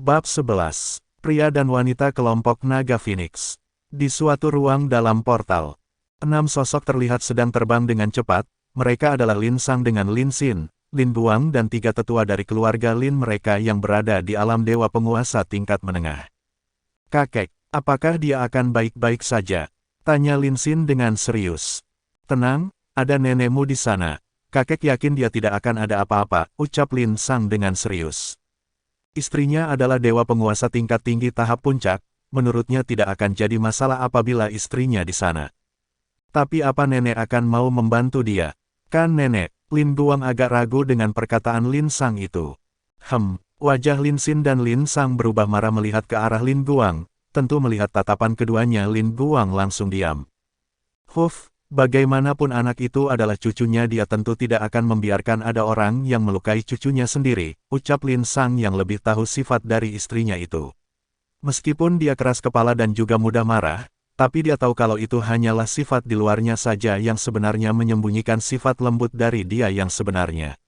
Bab 11. Pria dan wanita kelompok naga Phoenix. Di suatu ruang dalam portal, 6 sosok terlihat sedang terbang dengan cepat. Mereka adalah Lin Sang dengan Lin Xin, Lin Buang dan 3 tetua dari keluarga Lin mereka yang berada di alam dewa penguasa tingkat menengah. "Kakek, apakah dia akan baik-baik saja?" tanya Lin Xin dengan serius. "Tenang, ada nenekmu di sana. Kakek yakin dia tidak akan ada apa-apa," ucap Lin Sang dengan serius. Istrinya adalah dewa penguasa tingkat tinggi tahap puncak, menurutnya tidak akan jadi masalah apabila istrinya di sana. Tapi apa nenek akan mau membantu dia? Kan nenek? Lin Guang agak ragu dengan perkataan Lin Sang itu. Wajah Lin Xin dan Lin Sang berubah marah melihat ke arah Lin Guang. Tentu melihat tatapan keduanya Lin Guang langsung diam. Bagaimanapun anak itu adalah cucunya, dia tentu tidak akan membiarkan ada orang yang melukai cucunya sendiri, ucap Lin Sang yang lebih tahu sifat dari istrinya itu. Meskipun dia keras kepala dan juga mudah marah, tapi dia tahu kalau itu hanyalah sifat di luarnya saja yang sebenarnya menyembunyikan sifat lembut dari dia yang sebenarnya.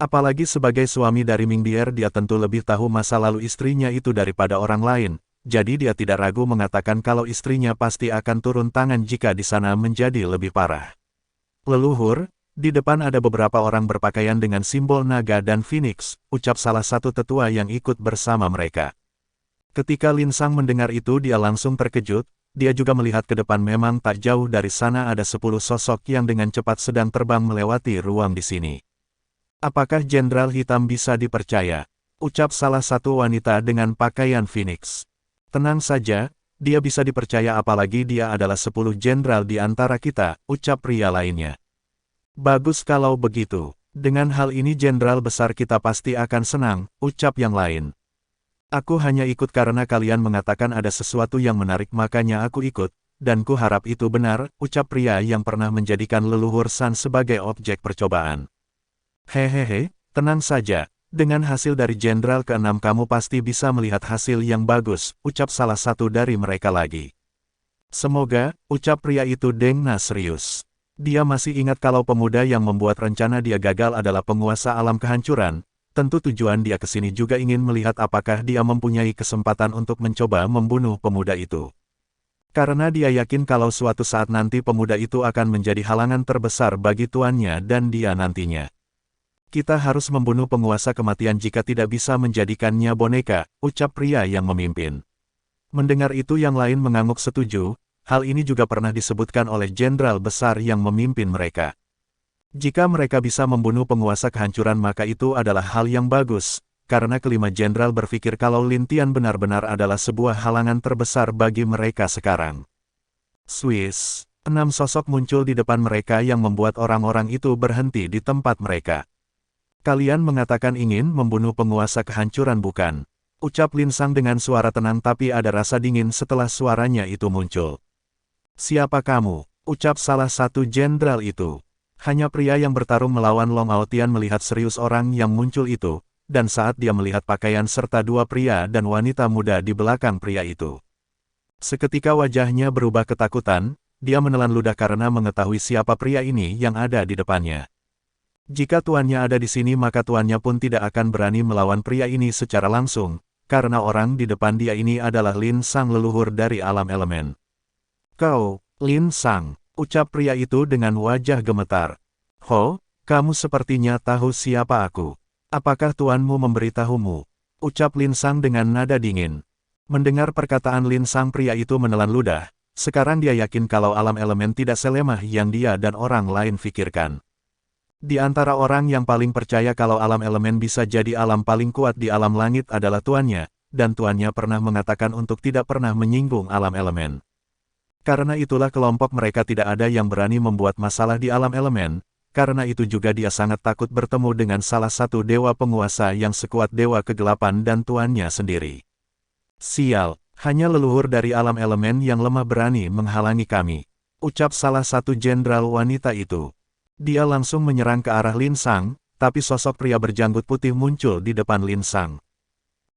Apalagi sebagai suami dari Ming Dier, dia tentu lebih tahu masa lalu istrinya itu daripada orang lain. Jadi dia tidak ragu mengatakan kalau istrinya pasti akan turun tangan jika di sana menjadi lebih parah. "Leluhur, di depan ada beberapa orang berpakaian dengan simbol naga dan Phoenix," ucap salah satu tetua yang ikut bersama mereka. Ketika Lin Sang mendengar itu dia langsung terkejut, dia juga melihat ke depan. Memang tak jauh dari sana ada 10 sosok yang dengan cepat sedang terbang melewati ruang di sini. "Apakah Jenderal Hitam bisa dipercaya?" ucap salah satu wanita dengan pakaian Phoenix. "Tenang saja, dia bisa dipercaya apalagi dia adalah 10 jenderal di antara kita," ucap pria lainnya. "Bagus kalau begitu. Dengan hal ini jenderal besar kita pasti akan senang," ucap yang lain. "Aku hanya ikut karena kalian mengatakan ada sesuatu yang menarik makanya aku ikut, dan ku harap itu benar," ucap pria yang pernah menjadikan leluhur San sebagai objek percobaan. "Hehehe, tenang saja. Dengan hasil dari jenderal ke-6 kamu pasti bisa melihat hasil yang bagus," ucap salah satu dari mereka lagi. "Semoga," ucap pria itu dengan serius. Dia masih ingat kalau pemuda yang membuat rencana dia gagal adalah penguasa alam kehancuran. Tentu tujuan dia ke sini juga ingin melihat apakah dia mempunyai kesempatan untuk mencoba membunuh pemuda itu. Karena dia yakin kalau suatu saat nanti pemuda itu akan menjadi halangan terbesar bagi tuannya dan dia nantinya. "Kita harus membunuh penguasa kematian jika tidak bisa menjadikannya boneka," ucap pria yang memimpin. Mendengar itu yang lain mengangguk setuju. Hal ini juga pernah disebutkan oleh jenderal besar yang memimpin mereka. Jika mereka bisa membunuh penguasa kehancuran maka itu adalah hal yang bagus, karena kelima jenderal berpikir kalau Lin Tian benar-benar adalah sebuah halangan terbesar bagi mereka sekarang. 6 sosok muncul di depan mereka yang membuat orang-orang itu berhenti di tempat mereka. "Kalian mengatakan ingin membunuh penguasa kehancuran bukan?" ucap Lin Sang dengan suara tenang tapi ada rasa dingin setelah suaranya itu muncul. "Siapa kamu?" ucap salah satu jenderal itu. Hanya pria yang bertarung melawan Long Aotian melihat serius orang yang muncul itu, dan saat dia melihat pakaian serta 2 pria dan wanita muda di belakang pria itu, seketika wajahnya berubah ketakutan. Dia menelan ludah karena mengetahui siapa pria ini yang ada di depannya. Jika tuannya ada di sini maka tuannya pun tidak akan berani melawan pria ini secara langsung, karena orang di depan dia ini adalah Lin Sang, leluhur dari alam elemen. "Kau, Lin Sang," ucap pria itu dengan wajah gemetar. Kamu sepertinya tahu siapa aku. Apakah tuanmu memberitahumu?" ucap Lin Sang dengan nada dingin. Mendengar perkataan Lin Sang, pria itu menelan ludah. Sekarang dia yakin kalau alam elemen tidak selemah yang dia dan orang lain pikirkan. Di antara orang yang paling percaya kalau alam elemen bisa jadi alam paling kuat di alam langit adalah tuannya, dan tuannya pernah mengatakan untuk tidak pernah menyinggung alam elemen. Karena itulah kelompok mereka tidak ada yang berani membuat masalah di alam elemen, karena itu juga dia sangat takut bertemu dengan salah satu dewa penguasa yang sekuat dewa kegelapan dan tuannya sendiri. "Sial, hanya leluhur dari alam elemen yang lemah berani menghalangi kami," ucap salah satu jenderal wanita itu. Dia langsung menyerang ke arah Lin Sang, tapi sosok pria berjanggut putih muncul di depan Lin Sang.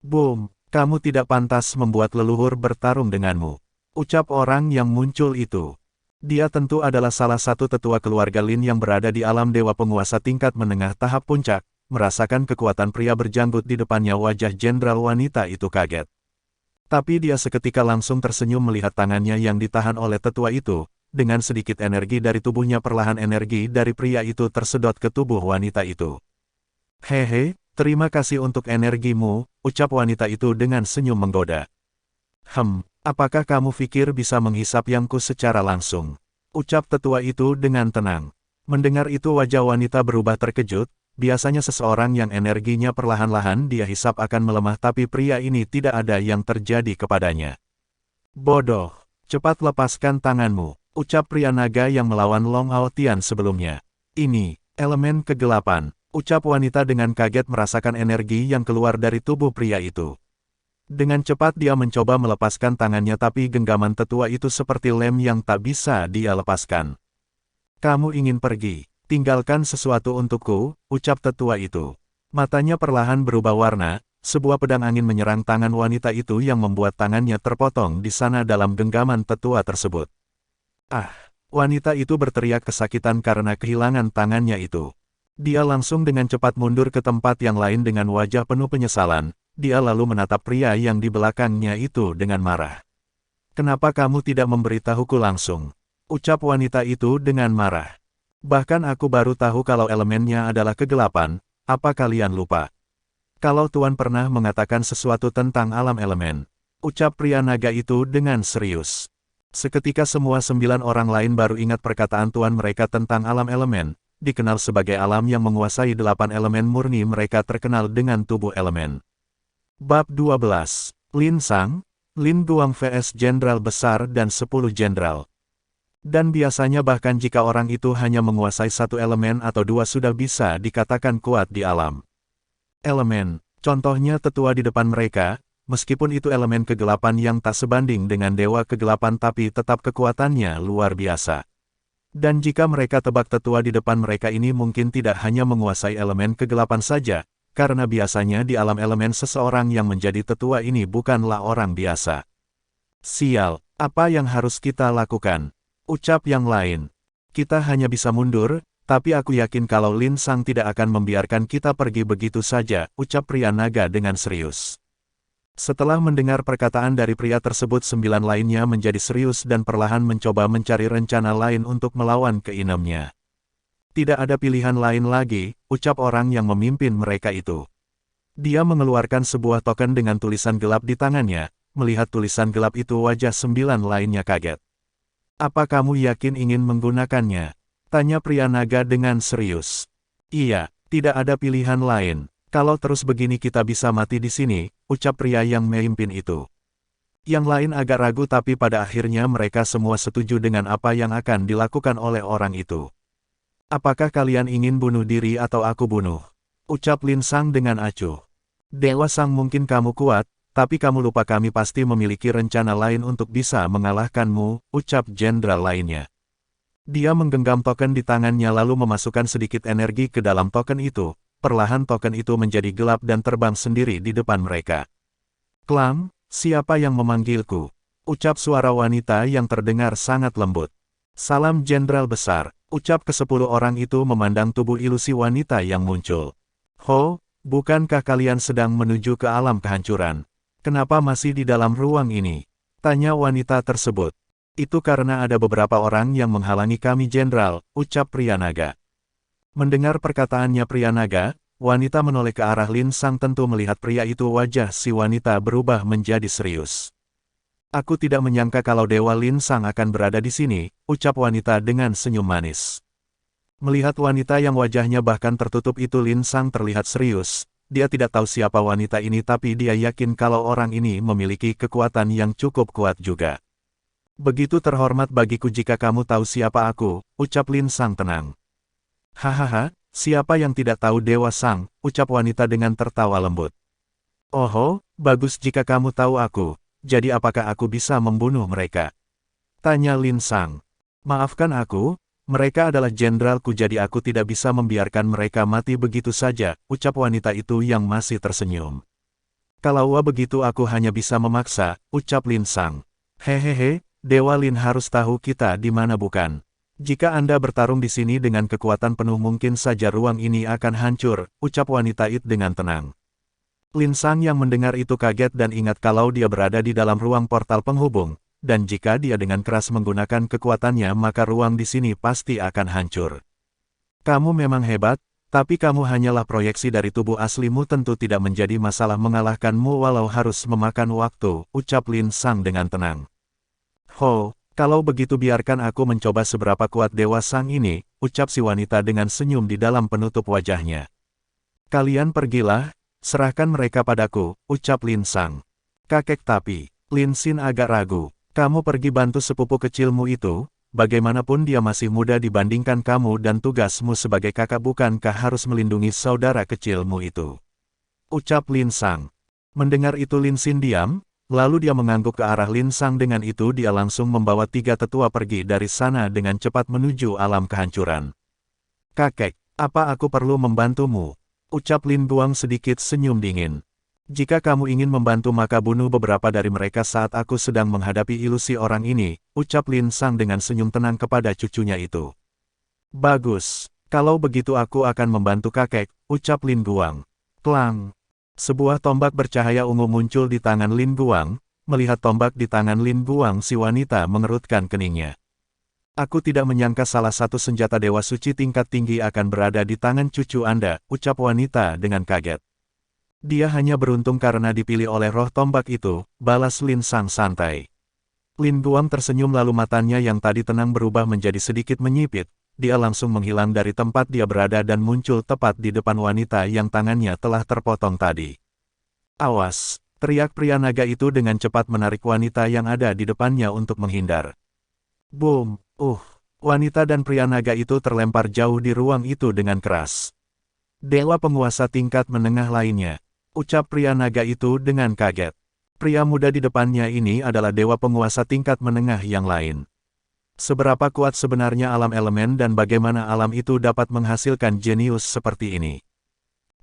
"Boom, kamu tidak pantas membuat leluhur bertarung denganmu," ucap orang yang muncul itu. Dia tentu adalah salah satu tetua keluarga Lin yang berada di alam dewa penguasa tingkat menengah tahap puncak, merasakan kekuatan pria berjanggut di depannya. Wajah jenderal wanita itu kaget. Tapi dia seketika langsung tersenyum melihat tangannya yang ditahan oleh tetua itu. Dengan sedikit energi dari tubuhnya, perlahan energi dari pria itu tersedot ke tubuh wanita itu. Hehe, terima kasih untuk energimu, ucap wanita itu dengan senyum menggoda. Apakah kamu pikir bisa menghisap yangku secara langsung? Ucap tetua itu dengan tenang. Mendengar itu wajah wanita berubah terkejut. Biasanya seseorang yang energinya perlahan-lahan dia hisap akan melemah, tapi pria ini tidak ada yang terjadi kepadanya. Bodoh, cepat lepaskan tanganmu, ucap pria naga yang melawan Long Hao Tian sebelumnya. Ini, elemen kegelapan, ucap wanita dengan kaget merasakan energi yang keluar dari tubuh pria itu. Dengan cepat dia mencoba melepaskan tangannya, tapi genggaman tetua itu seperti lem yang tak bisa dia lepaskan. Kamu ingin pergi? Tinggalkan sesuatu untukku, ucap tetua itu. Matanya perlahan berubah warna, sebuah pedang angin menyerang tangan wanita itu yang membuat tangannya terpotong di sana dalam genggaman tetua tersebut. Wanita itu berteriak kesakitan karena kehilangan tangannya itu. Dia langsung dengan cepat mundur ke tempat yang lain dengan wajah penuh penyesalan. Dia lalu menatap pria yang di belakangnya itu dengan marah. Kenapa kamu tidak memberitahuku langsung? Ucap wanita itu dengan marah. Bahkan aku baru tahu kalau elemennya adalah kegelapan. Apa kalian lupa? Kalau Tuan pernah mengatakan sesuatu tentang alam elemen, ucap pria naga itu dengan serius. Seketika semua 9 orang lain baru ingat perkataan Tuan mereka tentang alam elemen, dikenal sebagai alam yang menguasai 8 elemen murni. Mereka terkenal dengan tubuh elemen. Bab 12, Lin Sang, Lin Guang vs Jenderal Besar dan 10 Jenderal. Dan biasanya bahkan jika orang itu hanya menguasai satu elemen atau dua sudah bisa dikatakan kuat di alam elemen. Contohnya tetua di depan mereka, meskipun itu elemen kegelapan yang tak sebanding dengan dewa kegelapan, tapi tetap kekuatannya luar biasa. Dan jika mereka tebak tetua di depan mereka ini mungkin tidak hanya menguasai elemen kegelapan saja, karena biasanya di alam elemen seseorang yang menjadi tetua ini bukanlah orang biasa. Sial, apa yang harus kita lakukan? Ucap yang lain. Kita hanya bisa mundur, tapi aku yakin kalau Lin Sang tidak akan membiarkan kita pergi begitu saja, ucap pria naga dengan serius. Setelah mendengar perkataan dari pria tersebut, 9 lainnya menjadi serius dan perlahan mencoba mencari rencana lain untuk melawan keinamnya. Tidak ada pilihan lain lagi, ucap orang yang memimpin mereka itu. Dia mengeluarkan sebuah token dengan tulisan gelap di tangannya. Melihat tulisan gelap itu wajah 9 lainnya kaget. Apa kamu yakin ingin menggunakannya? Tanya pria naga dengan serius. Iya, tidak ada pilihan lain. Kalau terus begini kita bisa mati di sini, ucap pria yang memimpin itu. Yang lain agak ragu, tapi pada akhirnya mereka semua setuju dengan apa yang akan dilakukan oleh orang itu. Apakah kalian ingin bunuh diri atau aku bunuh? Ucap Lin Sang dengan acuh. Dewa Sang, mungkin kamu kuat, tapi kamu lupa kami pasti memiliki rencana lain untuk bisa mengalahkanmu, ucap jenderal lainnya. Dia menggenggam token di tangannya lalu memasukkan sedikit energi ke dalam token itu. Perlahan token itu menjadi gelap dan terbang sendiri di depan mereka. Klang, siapa yang memanggilku? Ucap suara wanita yang terdengar sangat lembut. Salam jenderal besar, ucap ke-10 orang itu memandang tubuh ilusi wanita yang muncul. Ho, bukankah kalian sedang menuju ke alam kehancuran? Kenapa masih di dalam ruang ini? Tanya wanita tersebut. Itu karena ada beberapa orang yang menghalangi kami jenderal, ucap pria naga. Mendengar perkataannya pria naga, wanita menoleh ke arah Lin Sang. Tentu melihat pria itu wajah si wanita berubah menjadi serius. Aku tidak menyangka kalau Dewa Lin Sang akan berada di sini, ucap wanita dengan senyum manis. Melihat wanita yang wajahnya bahkan tertutup itu, Lin Sang terlihat serius. Dia tidak tahu siapa wanita ini, tapi dia yakin kalau orang ini memiliki kekuatan yang cukup kuat juga. Begitu terhormat bagiku jika kamu tahu siapa aku, ucap Lin Sang tenang. Hahaha, siapa yang tidak tahu Dewa Sang, ucap wanita dengan tertawa lembut. Oh, bagus jika kamu tahu aku, jadi apakah aku bisa membunuh mereka? Tanya Lin Sang. Maafkan aku, mereka adalah jenderalku, jadi aku tidak bisa membiarkan mereka mati begitu saja, ucap wanita itu yang masih tersenyum. Kalau begitu aku hanya bisa memaksa, ucap Lin Sang. Hehehe, Dewa Lin harus tahu kita di mana bukan? Jika Anda bertarung di sini dengan kekuatan penuh mungkin saja ruang ini akan hancur, ucap wanita itu dengan tenang. Lin Sang yang mendengar itu kaget dan ingat kalau dia berada di dalam ruang portal penghubung, dan jika dia dengan keras menggunakan kekuatannya maka ruang di sini pasti akan hancur. Kamu memang hebat, tapi kamu hanyalah proyeksi dari tubuh aslimu tentu tidak menjadi masalah mengalahkanmu walau harus memakan waktu, ucap Lin Sang dengan tenang. Ho, kalau begitu biarkan aku mencoba seberapa kuat Dewa Sang ini, ucap si wanita dengan senyum di dalam penutup wajahnya. Kalian pergilah, serahkan mereka padaku, ucap Lin Sang. Kakek tapi, Lin Xin agak ragu, kamu pergi bantu sepupu kecilmu itu? Bagaimanapun dia masih muda dibandingkan kamu dan tugasmu sebagai kakak bukankah harus melindungi saudara kecilmu itu? Ucap Lin Sang. Mendengar itu Lin Xin diam, lalu dia mengangguk ke arah Lin Sang dengan itu dia langsung membawa 3 tetua pergi dari sana dengan cepat menuju alam kehancuran. Kakek, apa aku perlu membantumu? Ucap Lin Guang sedikit senyum dingin. Jika kamu ingin membantu maka bunuh beberapa dari mereka saat aku sedang menghadapi ilusi orang ini, ucap Lin Sang dengan senyum tenang kepada cucunya itu. Bagus, kalau begitu aku akan membantu kakek, ucap Lin Guang. Klang. Sebuah tombak bercahaya ungu muncul di tangan Lin Guang, melihat tombak di tangan Lin Guang si wanita mengerutkan keningnya. Aku tidak menyangka salah satu senjata Dewa Suci tingkat tinggi akan berada di tangan cucu Anda, ucap wanita dengan kaget. Dia hanya beruntung karena dipilih oleh roh tombak itu, balas Lin Sang santai. Lin Guang tersenyum lalu matanya yang tadi tenang berubah menjadi sedikit menyipit, dia langsung menghilang dari tempat dia berada dan muncul tepat di depan wanita yang tangannya telah terpotong tadi. Awas, teriak pria naga itu dengan cepat menarik wanita yang ada di depannya untuk menghindar. Boom, wanita dan pria naga itu terlempar jauh di ruang itu dengan keras. Dewa penguasa tingkat menengah lainnya. Ucap pria naga itu dengan kaget. Pria muda di depannya ini adalah dewa penguasa tingkat menengah yang lain. Seberapa kuat sebenarnya alam elemen dan bagaimana alam itu dapat menghasilkan jenius seperti ini?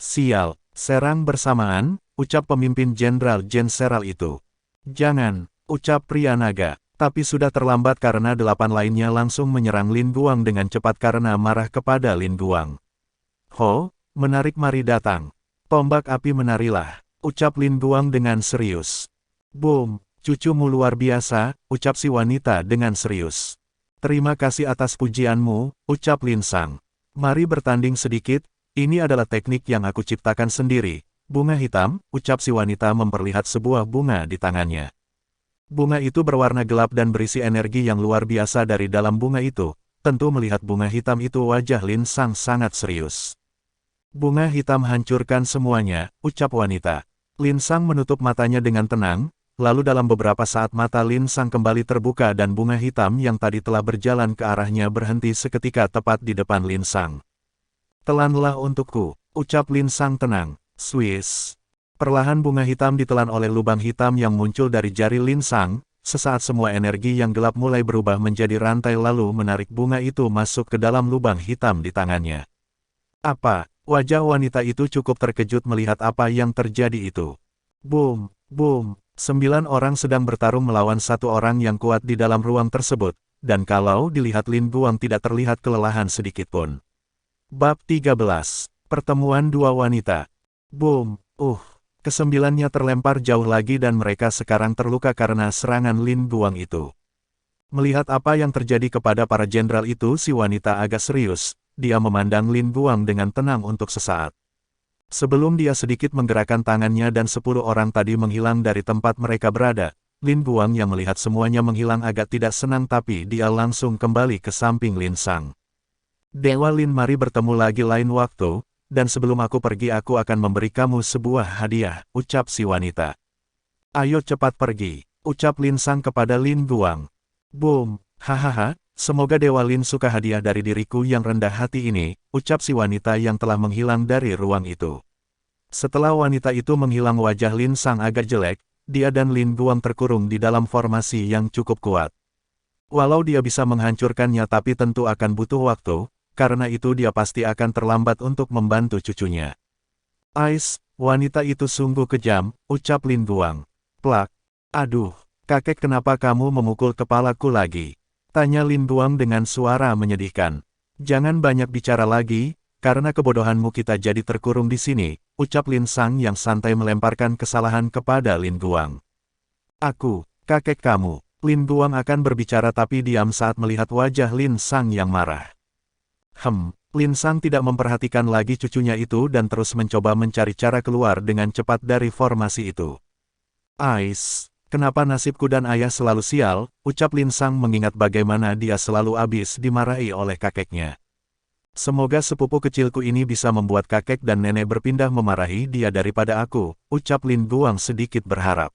Sial, serang bersamaan, ucap pemimpin Jenderal Jenseral itu. Jangan, ucap pria naga, tapi sudah terlambat karena 8 lainnya langsung menyerang Lin Guang dengan cepat karena marah kepada Lin Guang. Ho, menarik mari datang. Tombak api menarilah, ucap Lin Guang dengan serius. Boom, cucumu luar biasa, ucap si wanita dengan serius. Terima kasih atas pujianmu, ucap Lin Sang. Mari bertanding sedikit, ini adalah teknik yang aku ciptakan sendiri. Bunga hitam, ucap si wanita memperlihat sebuah bunga di tangannya. Bunga itu berwarna gelap dan berisi energi yang luar biasa dari dalam bunga itu. Tentu melihat bunga hitam itu wajah Lin Sang sangat serius. Bunga hitam hancurkan semuanya, ucap wanita. Lin Sang menutup matanya dengan tenang, lalu dalam beberapa saat mata Lin Sang kembali terbuka dan bunga hitam yang tadi telah berjalan ke arahnya berhenti seketika tepat di depan Lin Sang. Telanlah untukku, ucap Lin Sang tenang. Swiss. Perlahan bunga hitam ditelan oleh lubang hitam yang muncul dari jari Lin Sang, sesaat semua energi yang gelap mulai berubah menjadi rantai lalu menarik bunga itu masuk ke dalam lubang hitam di tangannya. Apa? Wajah wanita itu cukup terkejut melihat apa yang terjadi itu. Boom, boom, 9 orang sedang bertarung melawan 1 orang yang kuat di dalam ruang tersebut, dan kalau dilihat Lin Guang tidak terlihat kelelahan sedikitpun. Bab 13. Pertemuan 2 wanita. Boom, kesembilannya terlempar jauh lagi dan mereka sekarang terluka karena serangan Lin Guang itu. Melihat apa yang terjadi kepada para jenderal itu si wanita agak serius. Dia memandang Lin Guang dengan tenang untuk sesaat. Sebelum dia sedikit menggerakkan tangannya dan 10 orang tadi menghilang dari tempat mereka berada, Lin Guang yang melihat semuanya menghilang agak tidak senang tapi dia langsung kembali ke samping Lin Sang. Dewa Lin mari bertemu lagi lain waktu, dan sebelum aku pergi aku akan memberi kamu sebuah hadiah, ucap si wanita. Ayo cepat pergi, ucap Lin Sang kepada Lin Guang. Boom, hahaha. Semoga Dewa Lin suka hadiah dari diriku yang rendah hati ini, ucap si wanita yang telah menghilang dari ruang itu. Setelah wanita itu menghilang wajah Lin Sang agak jelek, dia dan Lin Guang terkurung di dalam formasi yang cukup kuat. Walau dia bisa menghancurkannya tapi tentu akan butuh waktu, karena itu dia pasti akan terlambat untuk membantu cucunya. Ais, wanita itu sungguh kejam, ucap Lin Guang. Plak. Aduh, kakek kenapa kamu memukul kepalaku lagi? Tanya Lin Guang dengan suara menyedihkan. Jangan banyak bicara lagi, karena kebodohanmu kita jadi terkurung di sini, ucap Lin Sang yang santai melemparkan kesalahan kepada Lin Guang. Aku, kakek kamu. Lin Guang akan berbicara tapi diam saat melihat wajah Lin Sang yang marah. Lin Sang tidak memperhatikan lagi cucunya itu dan terus mencoba mencari cara keluar dengan cepat dari formasi itu. Kenapa nasibku dan ayah selalu sial, ucap Lin Sang mengingat bagaimana dia selalu habis dimarahi oleh kakeknya. Semoga sepupu kecilku ini bisa membuat kakek dan nenek berpindah memarahi dia daripada aku, ucap Lin Guang sedikit berharap.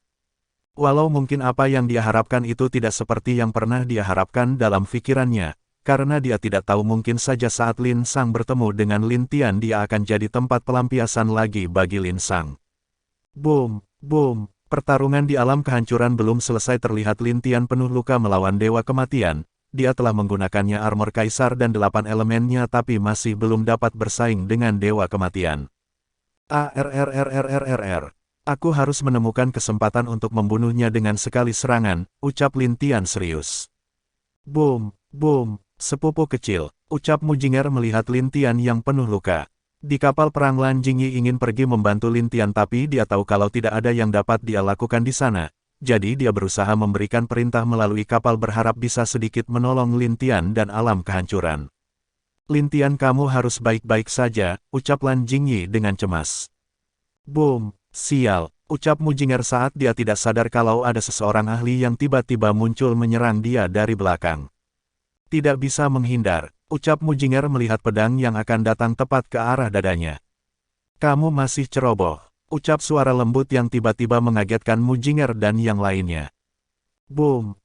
Walau mungkin apa yang dia harapkan itu tidak seperti yang pernah dia harapkan dalam pikirannya, karena dia tidak tahu mungkin saja saat Lin Sang bertemu dengan Lin Tian dia akan jadi tempat pelampiasan lagi bagi Lin Sang. Boom, boom. Pertarungan di alam kehancuran belum selesai terlihat Lin Tian penuh luka melawan Dewa Kematian, dia telah menggunakannya armor kaisar dan 8 elemennya tapi masih belum dapat bersaing dengan Dewa Kematian. Aku harus menemukan kesempatan untuk membunuhnya dengan sekali serangan, ucap Lin Tian serius. Boom, boom, sepupu kecil, ucap Mujinger melihat Lin Tian yang penuh luka. Di kapal perang Lan Jingyi ingin pergi membantu Lin Tian tapi dia tahu kalau tidak ada yang dapat dia lakukan di sana. Jadi dia berusaha memberikan perintah melalui kapal berharap bisa sedikit menolong Lin Tian dan alam kehancuran. Lin Tian kamu harus baik-baik saja, ucap Lan Jingyi dengan cemas. Boom, sial, ucap Mujinger saat dia tidak sadar kalau ada seseorang ahli yang tiba-tiba muncul menyerang dia dari belakang. Tidak bisa menghindar. Ucap Mujinger melihat pedang yang akan datang tepat ke arah dadanya. Kamu masih ceroboh, ucap suara lembut yang tiba-tiba mengagetkan Mujinger dan yang lainnya. Boom,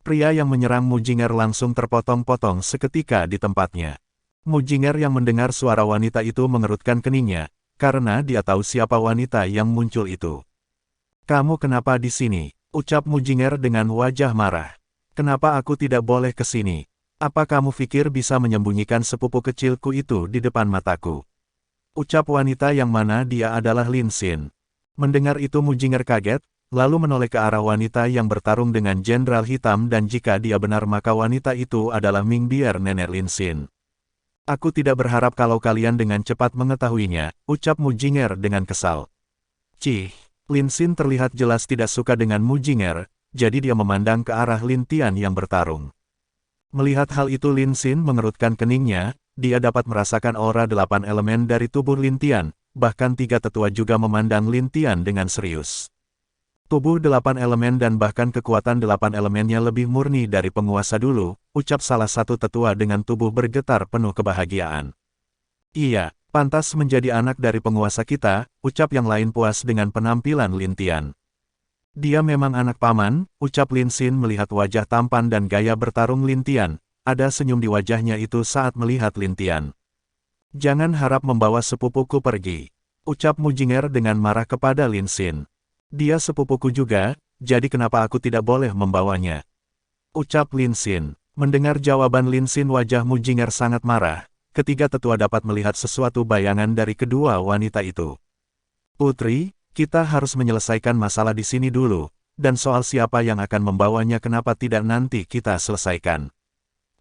pria yang menyerang Mujinger langsung terpotong-potong seketika di tempatnya. Mujinger yang mendengar suara wanita itu mengerutkan keningnya, karena dia tahu siapa wanita yang muncul itu. Kamu kenapa di sini? Ucap Mujinger dengan wajah marah. Kenapa aku tidak boleh ke sini? Apa kamu pikir bisa menyembunyikan sepupu kecilku itu di depan mataku? Ucap wanita yang mana dia adalah Lin Xin. Mendengar itu Mujinger kaget, lalu menoleh ke arah wanita yang bertarung dengan Jenderal Hitam dan jika dia benar maka wanita itu adalah Ming Bier nenek Lin Xin. Aku tidak berharap kalau kalian dengan cepat mengetahuinya, ucap Mujinger dengan kesal. Lin Xin terlihat jelas tidak suka dengan Mujinger, jadi dia memandang ke arah Lin Tian yang bertarung. Melihat hal itu Lin Xin mengerutkan keningnya, dia dapat merasakan aura 8 elemen dari tubuh Lin Tian, bahkan 3 tetua juga memandang Lin Tian dengan serius. Tubuh 8 elemen dan bahkan kekuatan 8 elemennya lebih murni dari penguasa dulu, ucap salah satu tetua dengan tubuh bergetar penuh kebahagiaan. Iya, pantas menjadi anak dari penguasa kita, ucap yang lain puas dengan penampilan Lin Tian. Dia memang anak paman, ucap Lin Xin melihat wajah tampan dan gaya bertarung Lin Tian. Ada senyum di wajahnya itu saat melihat Lin Tian. Jangan harap membawa sepupuku pergi, ucap Mujinger dengan marah kepada Lin Xin. Dia sepupuku juga, jadi kenapa aku tidak boleh membawanya? Ucap Lin Xin. Mendengar jawaban Lin Xin wajah Mujinger sangat marah. Ketiga tetua dapat melihat sesuatu bayangan dari kedua wanita itu. Putri, kita harus menyelesaikan masalah di sini dulu, dan soal siapa yang akan membawanya kenapa tidak nanti kita selesaikan.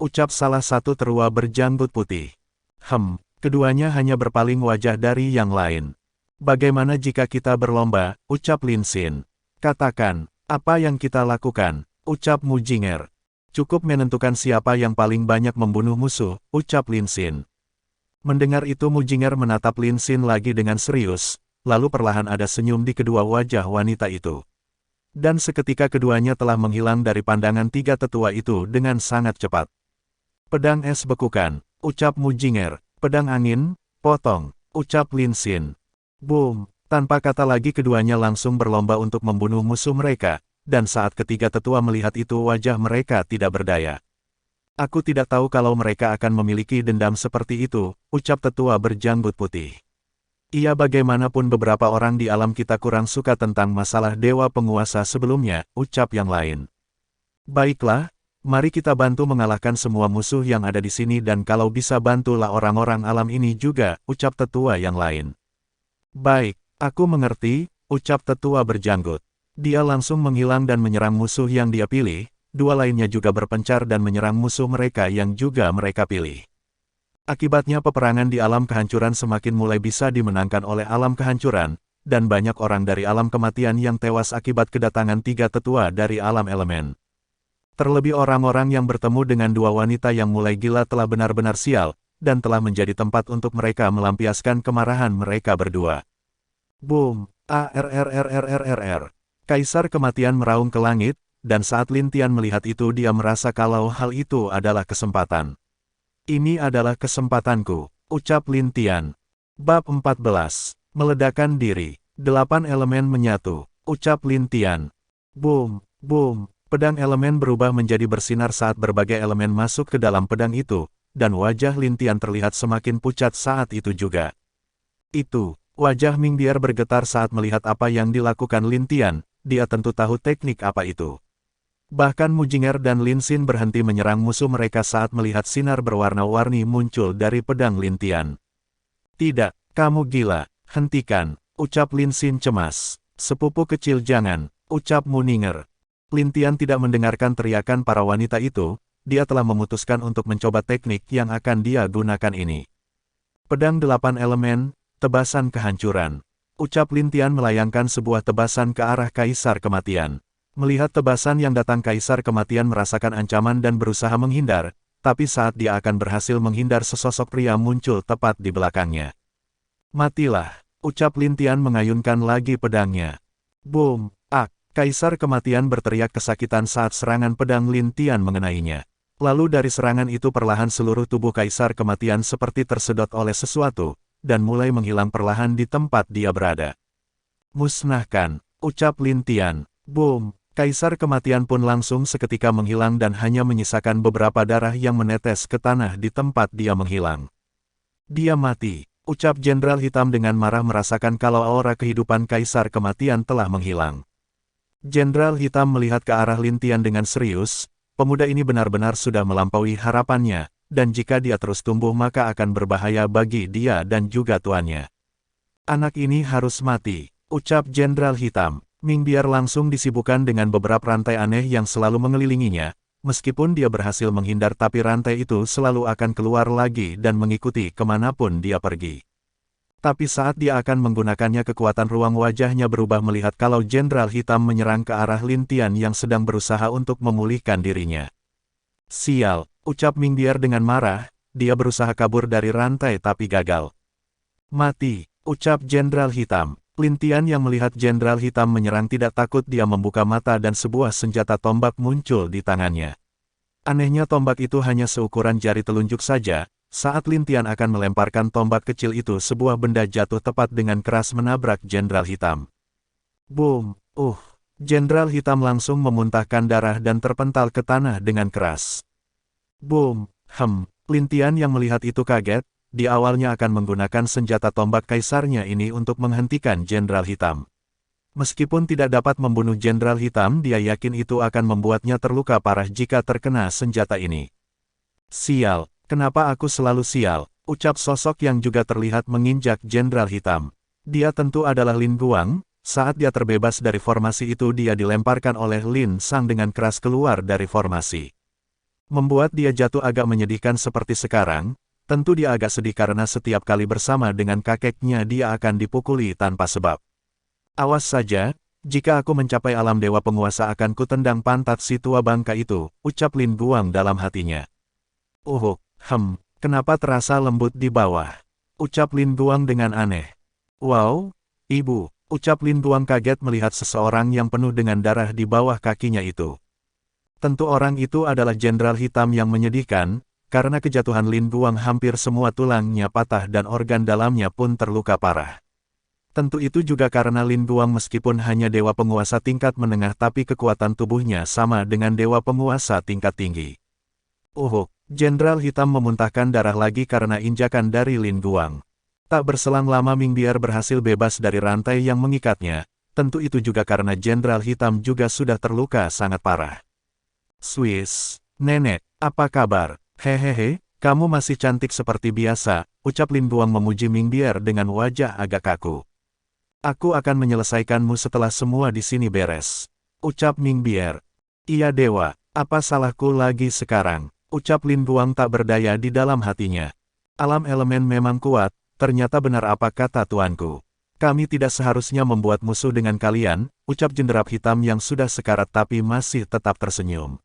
Ucap salah satu terua berjanggut putih. Keduanya hanya berpaling wajah dari yang lain. Bagaimana jika kita berlomba, ucap Lin Xin. Katakan, apa yang kita lakukan, ucap Mujinger. Cukup menentukan siapa yang paling banyak membunuh musuh, ucap Lin Xin. Mendengar itu Mujinger menatap Lin Xin lagi dengan serius. Lalu perlahan ada senyum di kedua wajah wanita itu. Dan seketika keduanya telah menghilang dari pandangan 3 tetua itu dengan sangat cepat. Pedang es bekukan, ucap Mujinger. Pedang angin, potong, ucap Lin Xin. Boom, tanpa kata lagi keduanya langsung berlomba untuk membunuh musuh mereka, dan saat ketiga tetua melihat itu wajah mereka tidak berdaya. Aku tidak tahu kalau mereka akan memiliki dendam seperti itu, ucap tetua berjanggut putih. Iya bagaimanapun beberapa orang di alam kita kurang suka tentang masalah dewa penguasa sebelumnya, ucap yang lain. Baiklah, mari kita bantu mengalahkan semua musuh yang ada di sini dan kalau bisa bantulah orang-orang alam ini juga, ucap tetua yang lain. Baik, aku mengerti, ucap tetua berjanggut. Dia langsung menghilang dan menyerang musuh yang dia pilih, dua lainnya juga berpencar dan menyerang musuh mereka yang juga mereka pilih. Akibatnya peperangan di alam kehancuran semakin mulai bisa dimenangkan oleh alam kehancuran, dan banyak orang dari alam kematian yang tewas akibat kedatangan tiga tetua dari alam elemen. Terlebih orang-orang yang bertemu dengan dua wanita yang mulai gila telah benar-benar sial, dan telah menjadi tempat untuk mereka melampiaskan kemarahan mereka berdua. Boom! ARRRRRRR. Kaisar Kematian meraung ke langit, dan saat Lin Tian melihat itu dia merasa kalau hal itu adalah kesempatan. Ini adalah kesempatanku, ucap Lin Tian. Bab 14. Meledakan diri. 8 elemen menyatu, ucap Lin Tian. Boom! Boom! Pedang elemen berubah menjadi bersinar saat berbagai elemen masuk ke dalam pedang itu, dan wajah Lin Tian terlihat semakin pucat saat itu juga. Wajah Ming Biar bergetar saat melihat apa yang dilakukan Lin Tian, dia tentu tahu teknik apa itu. Bahkan Mu Jinger dan Lin Xin berhenti menyerang musuh mereka saat melihat sinar berwarna-warni muncul dari pedang Lin Tian. Tidak, kamu gila, hentikan, ucap Lin Xin cemas. Sepupu kecil jangan, ucap Mu Ninger. Lin Tian tidak mendengarkan teriakan para wanita itu, dia telah memutuskan untuk mencoba teknik yang akan dia gunakan ini. Pedang 8 elemen, tebasan kehancuran. Ucap Lin Tian melayangkan sebuah tebasan ke arah Kaisar Kematian. Melihat tebasan yang datang Kaisar Kematian merasakan ancaman dan berusaha menghindar, tapi saat dia akan berhasil menghindar sesosok pria muncul tepat di belakangnya. Matilah, ucap Lin Tian mengayunkan lagi pedangnya. Boom! Ak! Kaisar Kematian berteriak kesakitan saat serangan pedang Lin Tian mengenainya. Lalu dari serangan itu perlahan seluruh tubuh Kaisar Kematian seperti tersedot oleh sesuatu, dan mulai menghilang perlahan di tempat dia berada. Musnahkan, ucap Lin Tian. Boom! Kaisar Kematian pun langsung seketika menghilang dan hanya menyisakan beberapa darah yang menetes ke tanah di tempat dia menghilang. Dia mati, ucap Jenderal Hitam dengan marah merasakan kalau aura kehidupan Kaisar Kematian telah menghilang. Jenderal Hitam melihat ke arah Lin Tian dengan serius, pemuda ini benar-benar sudah melampaui harapannya, dan jika dia terus tumbuh maka akan berbahaya bagi dia dan juga tuannya. Anak ini harus mati, ucap Jenderal Hitam. Ming Biar langsung disibukkan dengan beberapa rantai aneh yang selalu mengelilinginya, meskipun dia berhasil menghindar tapi rantai itu selalu akan keluar lagi dan mengikuti kemanapun dia pergi. Tapi saat dia akan menggunakannya kekuatan ruang wajahnya berubah melihat kalau Jenderal Hitam menyerang ke arah Lin Tian yang sedang berusaha untuk memulihkan dirinya. Sial, ucap Ming Biar dengan marah, dia berusaha kabur dari rantai tapi gagal. Mati, ucap Jenderal Hitam. Lin Tian yang melihat Jenderal Hitam menyerang tidak takut dia membuka mata dan sebuah senjata tombak muncul di tangannya. Anehnya tombak itu hanya seukuran jari telunjuk saja. Saat Lin Tian akan melemparkan tombak kecil itu sebuah benda jatuh tepat dengan keras menabrak Jenderal Hitam. Boom! Jenderal Hitam langsung memuntahkan darah dan terpental ke tanah dengan keras. Boom! Lin Tian yang melihat itu kaget, di awalnya akan menggunakan senjata tombak kaisarnya ini untuk menghentikan Jenderal Hitam. Meskipun tidak dapat membunuh Jenderal Hitam, dia yakin itu akan membuatnya terluka parah jika terkena senjata ini. Sial! Kenapa aku selalu sial, ucap sosok yang juga terlihat menginjak Jenderal Hitam. Dia tentu adalah Lin Guang, saat dia terbebas dari formasi itu dia dilemparkan oleh Lin Sang dengan keras keluar dari formasi. Membuat dia jatuh agak menyedihkan seperti sekarang, tentu dia agak sedih karena setiap kali bersama dengan kakeknya dia akan dipukuli tanpa sebab. Awas saja, jika aku mencapai alam dewa penguasa akan kutendang pantat si tua bangka itu, ucap Lin Guang dalam hatinya. Kenapa terasa lembut di bawah? Ucap Lin Guang dengan aneh. Wow, ibu, ucap Lin Guang kaget melihat seseorang yang penuh dengan darah di bawah kakinya itu. Tentu orang itu adalah Jenderal Hitam yang menyedihkan, karena kejatuhan Lin Guang hampir semua tulangnya patah dan organ dalamnya pun terluka parah. Tentu itu juga karena Lin Guang meskipun hanya dewa penguasa tingkat menengah tapi kekuatan tubuhnya sama dengan dewa penguasa tingkat tinggi. Jenderal Hitam memuntahkan darah lagi karena injakan dari Lin Guang. Tak berselang lama Ming Biar berhasil bebas dari rantai yang mengikatnya, tentu itu juga karena Jenderal Hitam juga sudah terluka sangat parah. Swiss, nenek, apa kabar? Hehehe, kamu masih cantik seperti biasa, ucap Lin Guang memuji Ming Biar dengan wajah agak kaku. Aku akan menyelesaikanmu setelah semua di sini beres, ucap Ming Biar. Iya dewa, Apa salahku lagi sekarang? Ucap Lin Guang tak berdaya di dalam hatinya. Alam elemen memang kuat, ternyata benar apa kata tuanku. Kami tidak seharusnya membuat musuh dengan kalian, ucap jenderap hitam yang sudah sekarat tapi masih tetap tersenyum.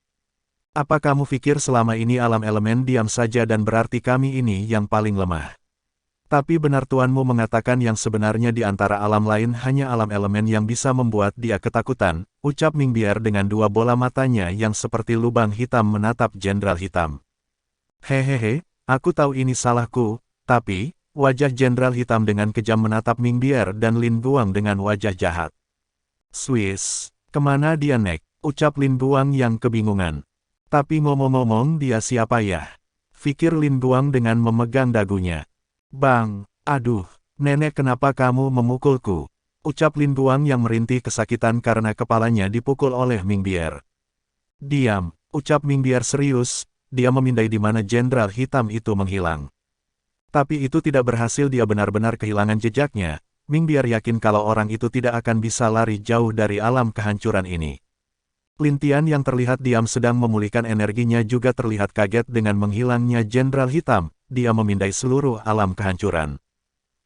Apa kamu pikir selama ini alam elemen diam saja dan berarti kami ini yang paling lemah? Tapi benar tuanmu mengatakan yang sebenarnya di antara alam lain hanya alam elemen yang bisa membuat dia ketakutan, ucap Ming Bier dengan dua bola matanya yang seperti lubang hitam menatap Jenderal Hitam. Hehehe, aku tahu ini salahku, tapi, wajah Jenderal Hitam dengan kejam menatap Ming Bier dan Lin Guang dengan wajah jahat. Swiss, kemana dia nek? Ucap Lin Guang yang kebingungan. Tapi ngomong-ngomong dia siapa ya? Fikir Lin Guang dengan memegang dagunya. Bang, aduh, nenek kenapa kamu memukulku? Ucap Lin Guang yang merintih kesakitan karena kepalanya dipukul oleh Ming Bier. Diam, ucap Ming Bier serius, dia memindai di mana Jenderal Hitam itu menghilang. Tapi itu tidak berhasil, dia benar-benar kehilangan jejaknya. Ming Bier yakin kalau orang itu tidak akan bisa lari jauh dari alam kehancuran ini. Lin Tian yang terlihat diam sedang memulihkan energinya juga terlihat kaget dengan menghilangnya Jenderal Hitam. Dia memindai seluruh alam kehancuran.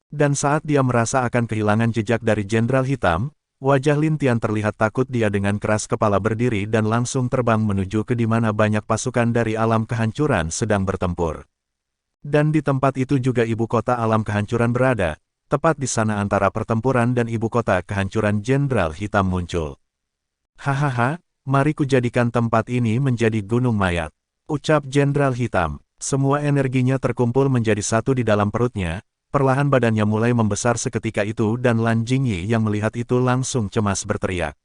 Dan saat dia merasa akan kehilangan jejak dari Jenderal Hitam, wajah Lin Tian terlihat takut. Dia dengan keras kepala berdiri dan langsung terbang menuju ke di mana banyak pasukan dari alam kehancuran sedang bertempur. Dan di tempat itu juga ibu kota alam kehancuran berada, tepat di sana antara pertempuran dan ibu kota kehancuran Jenderal Hitam muncul. Hahaha, mari kujadikan tempat ini menjadi gunung mayat, ucap Jenderal Hitam. Semua energinya terkumpul menjadi satu di dalam perutnya, perlahan badannya mulai membesar seketika itu dan Lan Jingyi yang melihat itu langsung cemas berteriak.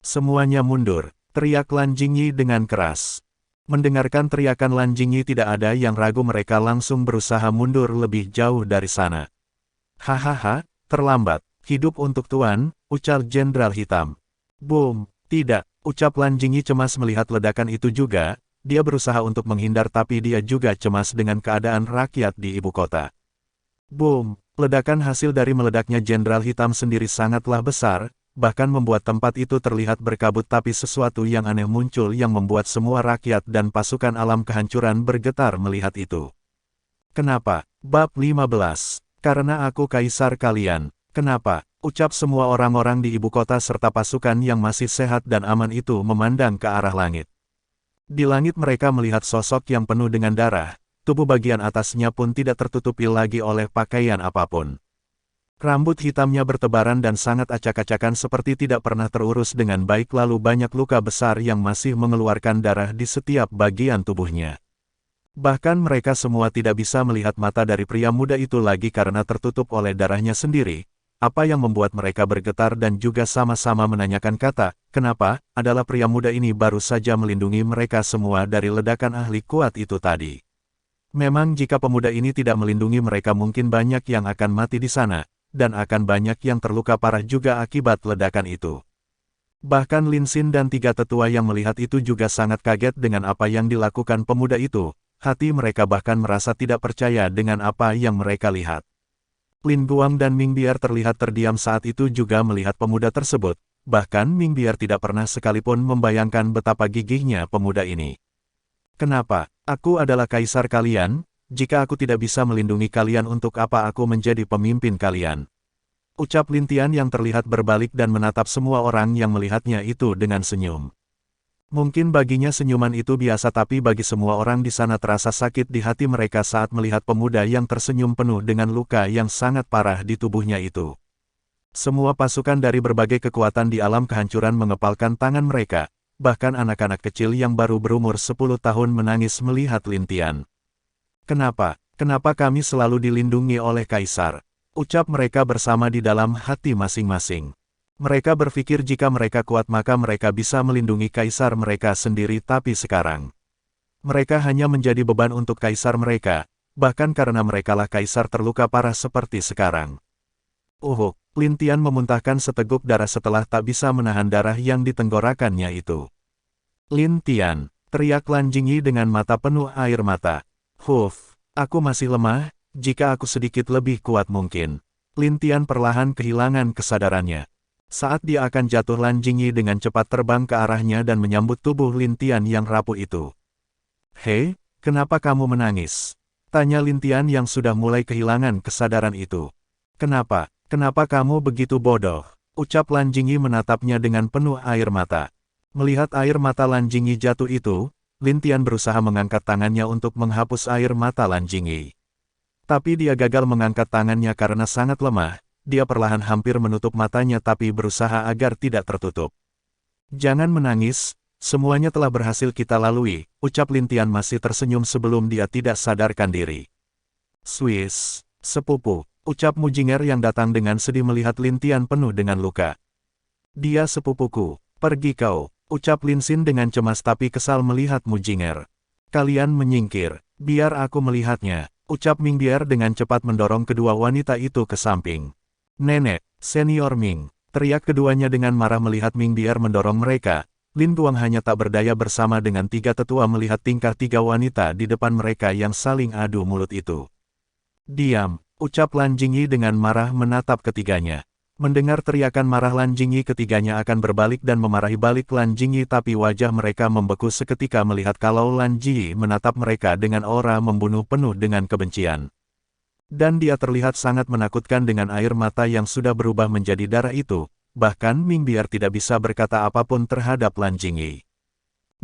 Semuanya mundur, teriak Lan Jingyi dengan keras. Mendengarkan teriakan Lan Jingyi tidak ada yang ragu, mereka langsung berusaha mundur lebih jauh dari sana. Hahaha, terlambat, hidup untuk Tuan, ucap Jenderal Hitam. Boom, tidak, ucap Lan Jingyi cemas melihat ledakan itu juga. Dia berusaha untuk menghindar tapi dia juga cemas dengan keadaan rakyat di ibu kota. Boom! Ledakan hasil dari meledaknya Jenderal Hitam sendiri sangatlah besar, bahkan membuat tempat itu terlihat berkabut, tapi sesuatu yang aneh muncul yang membuat semua rakyat dan pasukan alam kehancuran bergetar melihat itu. Kenapa? Bab 15. Karena aku kaisar kalian. Kenapa? Ucap semua orang-orang di ibu kota serta pasukan yang masih sehat dan aman itu memandang ke arah langit. Di langit mereka melihat sosok yang penuh dengan darah, tubuh bagian atasnya pun tidak tertutupi lagi oleh pakaian apapun. Rambut hitamnya bertebaran dan sangat acak-acakan seperti tidak pernah terurus dengan baik, lalu banyak luka besar yang masih mengeluarkan darah di setiap bagian tubuhnya. Bahkan mereka semua tidak bisa melihat mata dari pria muda itu lagi karena tertutup oleh darahnya sendiri. Apa yang membuat mereka bergetar dan juga sama-sama menanyakan kata, kenapa, adalah pria muda ini baru saja melindungi mereka semua dari ledakan ahli kuat itu tadi. Memang jika pemuda ini tidak melindungi mereka mungkin banyak yang akan mati di sana, dan akan banyak yang terluka parah juga akibat ledakan itu. Bahkan Lin Xin dan tiga tetua yang melihat itu juga sangat kaget dengan apa yang dilakukan pemuda itu, hati mereka bahkan merasa tidak percaya dengan apa yang mereka lihat. Lin Guang dan Ming Bier terlihat terdiam saat itu juga melihat pemuda tersebut, bahkan Ming Bier tidak pernah sekalipun membayangkan betapa gigihnya pemuda ini. Kenapa? Aku adalah kaisar kalian, jika aku tidak bisa melindungi kalian untuk apa aku menjadi pemimpin kalian? Ucap Lin Tian yang terlihat berbalik dan menatap semua orang yang melihatnya itu dengan senyum. Mungkin baginya senyuman itu biasa, tapi bagi semua orang di sana terasa sakit di hati mereka saat melihat pemuda yang tersenyum penuh dengan luka yang sangat parah di tubuhnya itu. Semua pasukan dari berbagai kekuatan di alam kehancuran mengepalkan tangan mereka, bahkan anak-anak kecil yang baru berumur 10 tahun menangis melihat Lin Tian. Kenapa? Kenapa kami selalu dilindungi oleh kaisar? Ucap mereka bersama di dalam hati masing-masing. Mereka berpikir jika mereka kuat maka mereka bisa melindungi kaisar mereka sendiri, tapi sekarang mereka hanya menjadi beban untuk kaisar mereka, bahkan karena merekalah kaisar terluka parah seperti sekarang. Lin Tian memuntahkan seteguk darah setelah tak bisa menahan darah yang ditenggorokannya itu. Lin Tian, teriak Lan Jingyi dengan mata penuh air mata. Aku masih lemah, jika aku sedikit lebih kuat mungkin. Lin Tian perlahan kehilangan kesadarannya. Saat dia akan jatuh, Lan Jingyi dengan cepat terbang ke arahnya dan menyambut tubuh Lin Tian yang rapuh itu. "Hei, kenapa kamu menangis?" tanya Lin Tian yang sudah mulai kehilangan kesadaran itu. "Kenapa? Kenapa kamu begitu bodoh?" ucap Lan Jingyi menatapnya dengan penuh air mata. Melihat air mata Lan Jingyi jatuh itu, Lin Tian berusaha mengangkat tangannya untuk menghapus air mata Lan Jingyi. Tapi dia gagal mengangkat tangannya karena sangat lemah. Dia perlahan hampir menutup matanya tapi berusaha agar tidak tertutup. "Jangan menangis, semuanya telah berhasil kita lalui," ucap Lin Tian masih tersenyum sebelum dia tidak sadarkan diri. "Swiss, sepupu," ucap Mujinger yang datang dengan sedih melihat Lin Tian penuh dengan luka. "Dia sepupuku, pergi kau," ucap Lin Xin dengan cemas tapi kesal melihat Mujinger. "Kalian menyingkir, biar aku melihatnya," ucap Ming Bier dengan cepat mendorong kedua wanita itu ke samping. "Nenek, Senior Ming," teriak keduanya dengan marah melihat Ming Bier mendorong mereka. Lin Guang hanya tak berdaya bersama dengan tiga tetua melihat tingkah tiga wanita di depan mereka yang saling adu mulut itu. "Diam," ucap Lan Jingyi dengan marah menatap ketiganya. Mendengar teriakan marah Lan Jingyi, ketiganya akan berbalik dan memarahi balik Lan Jingyi, tapi wajah mereka membeku seketika melihat kalau Lan Jingyi menatap mereka dengan aura membunuh penuh dengan kebencian. Dan dia terlihat sangat menakutkan dengan air mata yang sudah berubah menjadi darah itu, bahkan Ming Bier tidak bisa berkata apapun terhadap Lan Jingyi.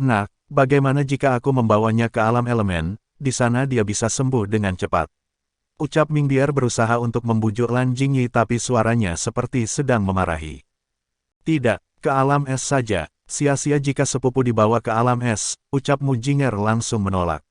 "Nak, bagaimana jika aku membawanya ke alam elemen, di sana dia bisa sembuh dengan cepat," ucap Ming Bier berusaha untuk membujuk Lan Jingyi tapi suaranya seperti sedang memarahi. "Tidak, ke alam es saja, sia-sia jika sepupu dibawa ke alam es," ucap Mujinger langsung menolak.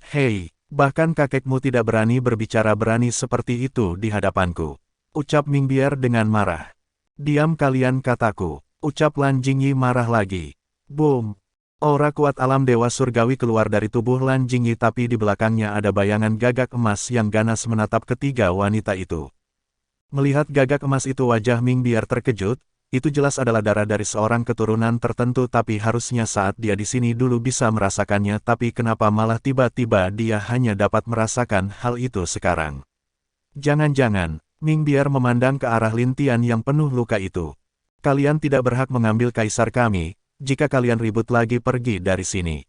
"Hei, bahkan kakekmu tidak berani berbicara berani seperti itu di hadapanku," ucap Ming Bier dengan marah. "Diam kalian kataku," ucap Lan Jingyi marah lagi. Boom! Aura kuat alam dewa surgawi keluar dari tubuh Lan Jingyi tapi di belakangnya ada bayangan gagak emas yang ganas menatap ketiga wanita itu. Melihat gagak emas itu wajah Ming Bier terkejut. Itu jelas adalah darah dari seorang keturunan tertentu tapi harusnya saat dia di sini dulu bisa merasakannya, tapi kenapa malah tiba-tiba dia hanya dapat merasakan hal itu sekarang? "Jangan-jangan," Ming Bier memandang ke arah Lin Tian yang penuh luka itu. "Kalian tidak berhak mengambil kaisar kami, jika kalian ribut lagi pergi dari sini,"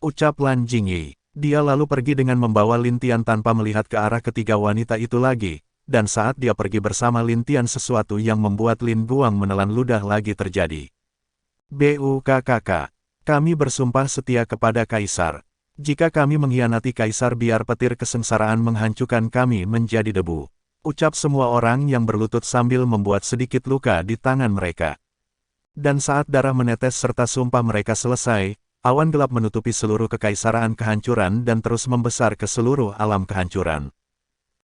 ucap Lan Jingyi. Dia lalu pergi dengan membawa Lin Tian tanpa melihat ke arah ketiga wanita itu lagi. Dan saat dia pergi bersama Lin Tian, sesuatu yang membuat Lin Guang menelan ludah lagi terjadi. "BUKKK, kami bersumpah setia kepada Kaisar. Jika kami mengkhianati Kaisar, biar petir kesengsaraan menghancurkan kami menjadi debu," ucap semua orang yang berlutut sambil membuat sedikit luka di tangan mereka. Dan saat darah menetes serta sumpah mereka selesai, awan gelap menutupi seluruh kekaisaraan kehancuran dan terus membesar ke seluruh alam kehancuran.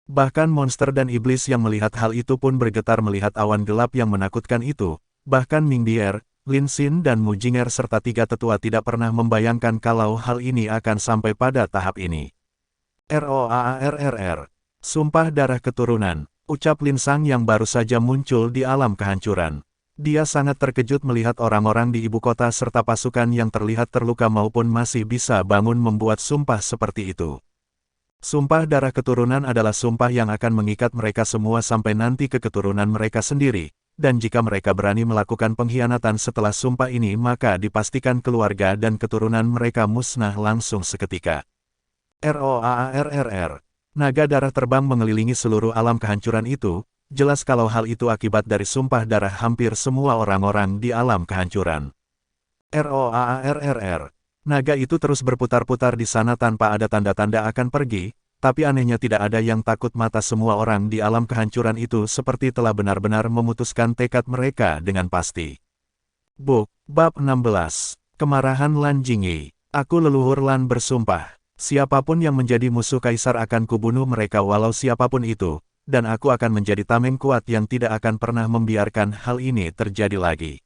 Bahkan monster dan iblis yang melihat hal itu pun bergetar melihat awan gelap yang menakutkan itu. Bahkan Ming Bier, Lin Xin dan Mujinger serta tiga tetua tidak pernah membayangkan kalau hal ini akan sampai pada tahap ini. "ROAARRR, sumpah darah keturunan," ucap Lin Sang yang baru saja muncul di alam kehancuran. Dia sangat terkejut melihat orang-orang di ibu kota serta pasukan yang terlihat terluka maupun masih bisa bangun membuat sumpah seperti itu. Sumpah darah keturunan adalah sumpah yang akan mengikat mereka semua sampai nanti ke keturunan mereka sendiri, dan jika mereka berani melakukan pengkhianatan setelah sumpah ini maka dipastikan keluarga dan keturunan mereka musnah langsung seketika. ROAARRR, naga darah terbang mengelilingi seluruh alam kehancuran itu. Jelas kalau hal itu akibat dari sumpah darah hampir semua orang-orang di alam kehancuran. ROAARRR. Naga itu terus berputar-putar di sana tanpa ada tanda-tanda akan pergi, tapi anehnya tidak ada yang takut. Mata semua orang di alam kehancuran itu seperti telah benar-benar memutuskan tekad mereka dengan pasti. Bab 16. Kemarahan Lan Jingyi. "Aku leluhur Lan bersumpah, siapapun yang menjadi musuh kaisar akan kubunuh mereka walau siapapun itu, dan aku akan menjadi tameng kuat yang tidak akan pernah membiarkan hal ini terjadi lagi,"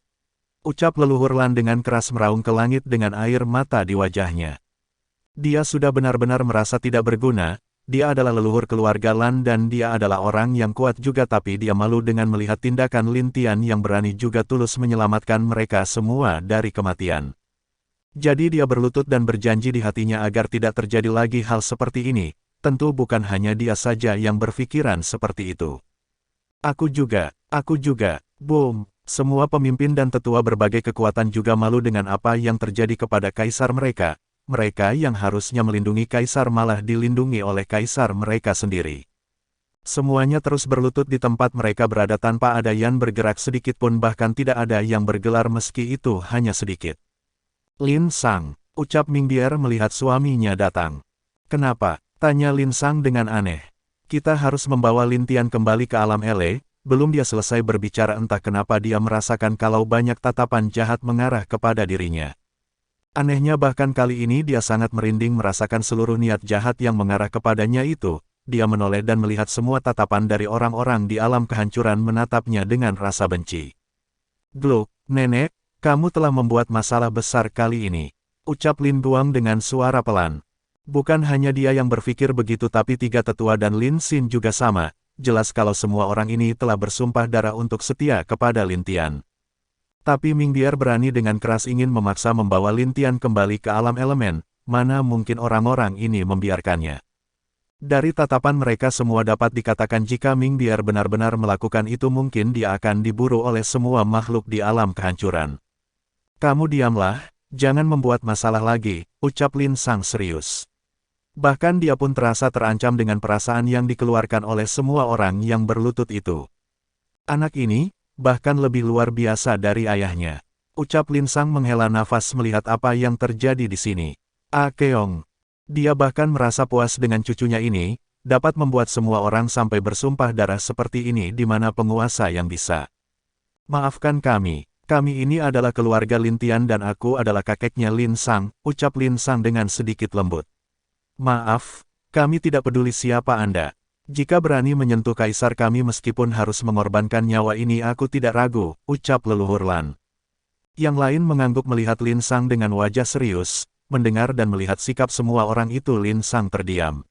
ucap leluhur Lan dengan keras meraung ke langit dengan air mata di wajahnya. Dia sudah benar-benar merasa tidak berguna. Dia adalah leluhur keluarga Lan dan dia adalah orang yang kuat juga, tapi dia malu dengan melihat tindakan Lin Tian yang berani juga tulus menyelamatkan mereka semua dari kematian. Jadi dia berlutut dan berjanji di hatinya agar tidak terjadi lagi hal seperti ini. Tentu bukan hanya dia saja yang berpikiran seperti itu. Aku juga, boom. Semua pemimpin dan tetua berbagai kekuatan juga malu dengan apa yang terjadi kepada kaisar mereka. Mereka yang harusnya melindungi kaisar malah dilindungi oleh kaisar mereka sendiri. Semuanya terus berlutut di tempat mereka berada tanpa ada yang bergerak sedikit pun, bahkan tidak ada yang bergelar meski itu hanya sedikit. Lin Sang, ucap Mingbier melihat suaminya datang. Kenapa? Tanya Lin Sang dengan aneh. Kita harus membawa Lin Tian kembali ke alam ele. Belum dia selesai berbicara entah kenapa dia merasakan kalau banyak tatapan jahat mengarah kepada dirinya. Anehnya bahkan kali ini dia sangat merinding merasakan seluruh niat jahat yang mengarah kepadanya itu. Dia menoleh dan melihat semua tatapan dari orang-orang di alam kehancuran menatapnya dengan rasa benci. Gluk, nenek, kamu telah membuat masalah besar kali ini, ucap Lin Guang dengan suara pelan. Bukan hanya dia yang berpikir begitu, tapi tiga tetua dan Lin Xin juga sama. Jelas kalau semua orang ini telah bersumpah darah untuk setia kepada Lin Tian. Tapi Mingbier berani dengan keras ingin memaksa membawa Lin Tian kembali ke alam elemen. Mana mungkin orang-orang ini membiarkannya. Dari tatapan mereka semua dapat dikatakan jika Mingbier benar-benar melakukan itu mungkin dia akan diburu oleh semua makhluk di alam kehancuran. Kamu diamlah, jangan membuat masalah lagi, ucap Lin Sang serius. Bahkan dia pun terasa terancam dengan perasaan yang dikeluarkan oleh semua orang yang berlutut itu. Anak ini, bahkan lebih luar biasa dari ayahnya. Ucap Lin Sang menghela nafas melihat apa yang terjadi di sini. Keong. Dia bahkan merasa puas dengan cucunya ini, dapat membuat semua orang sampai bersumpah darah seperti ini di mana penguasa yang bisa. Maafkan kami ini adalah keluarga Lin Tian dan aku adalah kakeknya Lin Sang, ucap Lin Sang dengan sedikit lembut. Maaf, kami tidak peduli siapa Anda. Jika berani menyentuh kaisar kami meskipun harus mengorbankan nyawa ini aku tidak ragu, ucap leluhur Lan. Yang lain mengangguk melihat Lin Sang dengan wajah serius. Mendengar dan melihat sikap semua orang itu Lin Sang terdiam.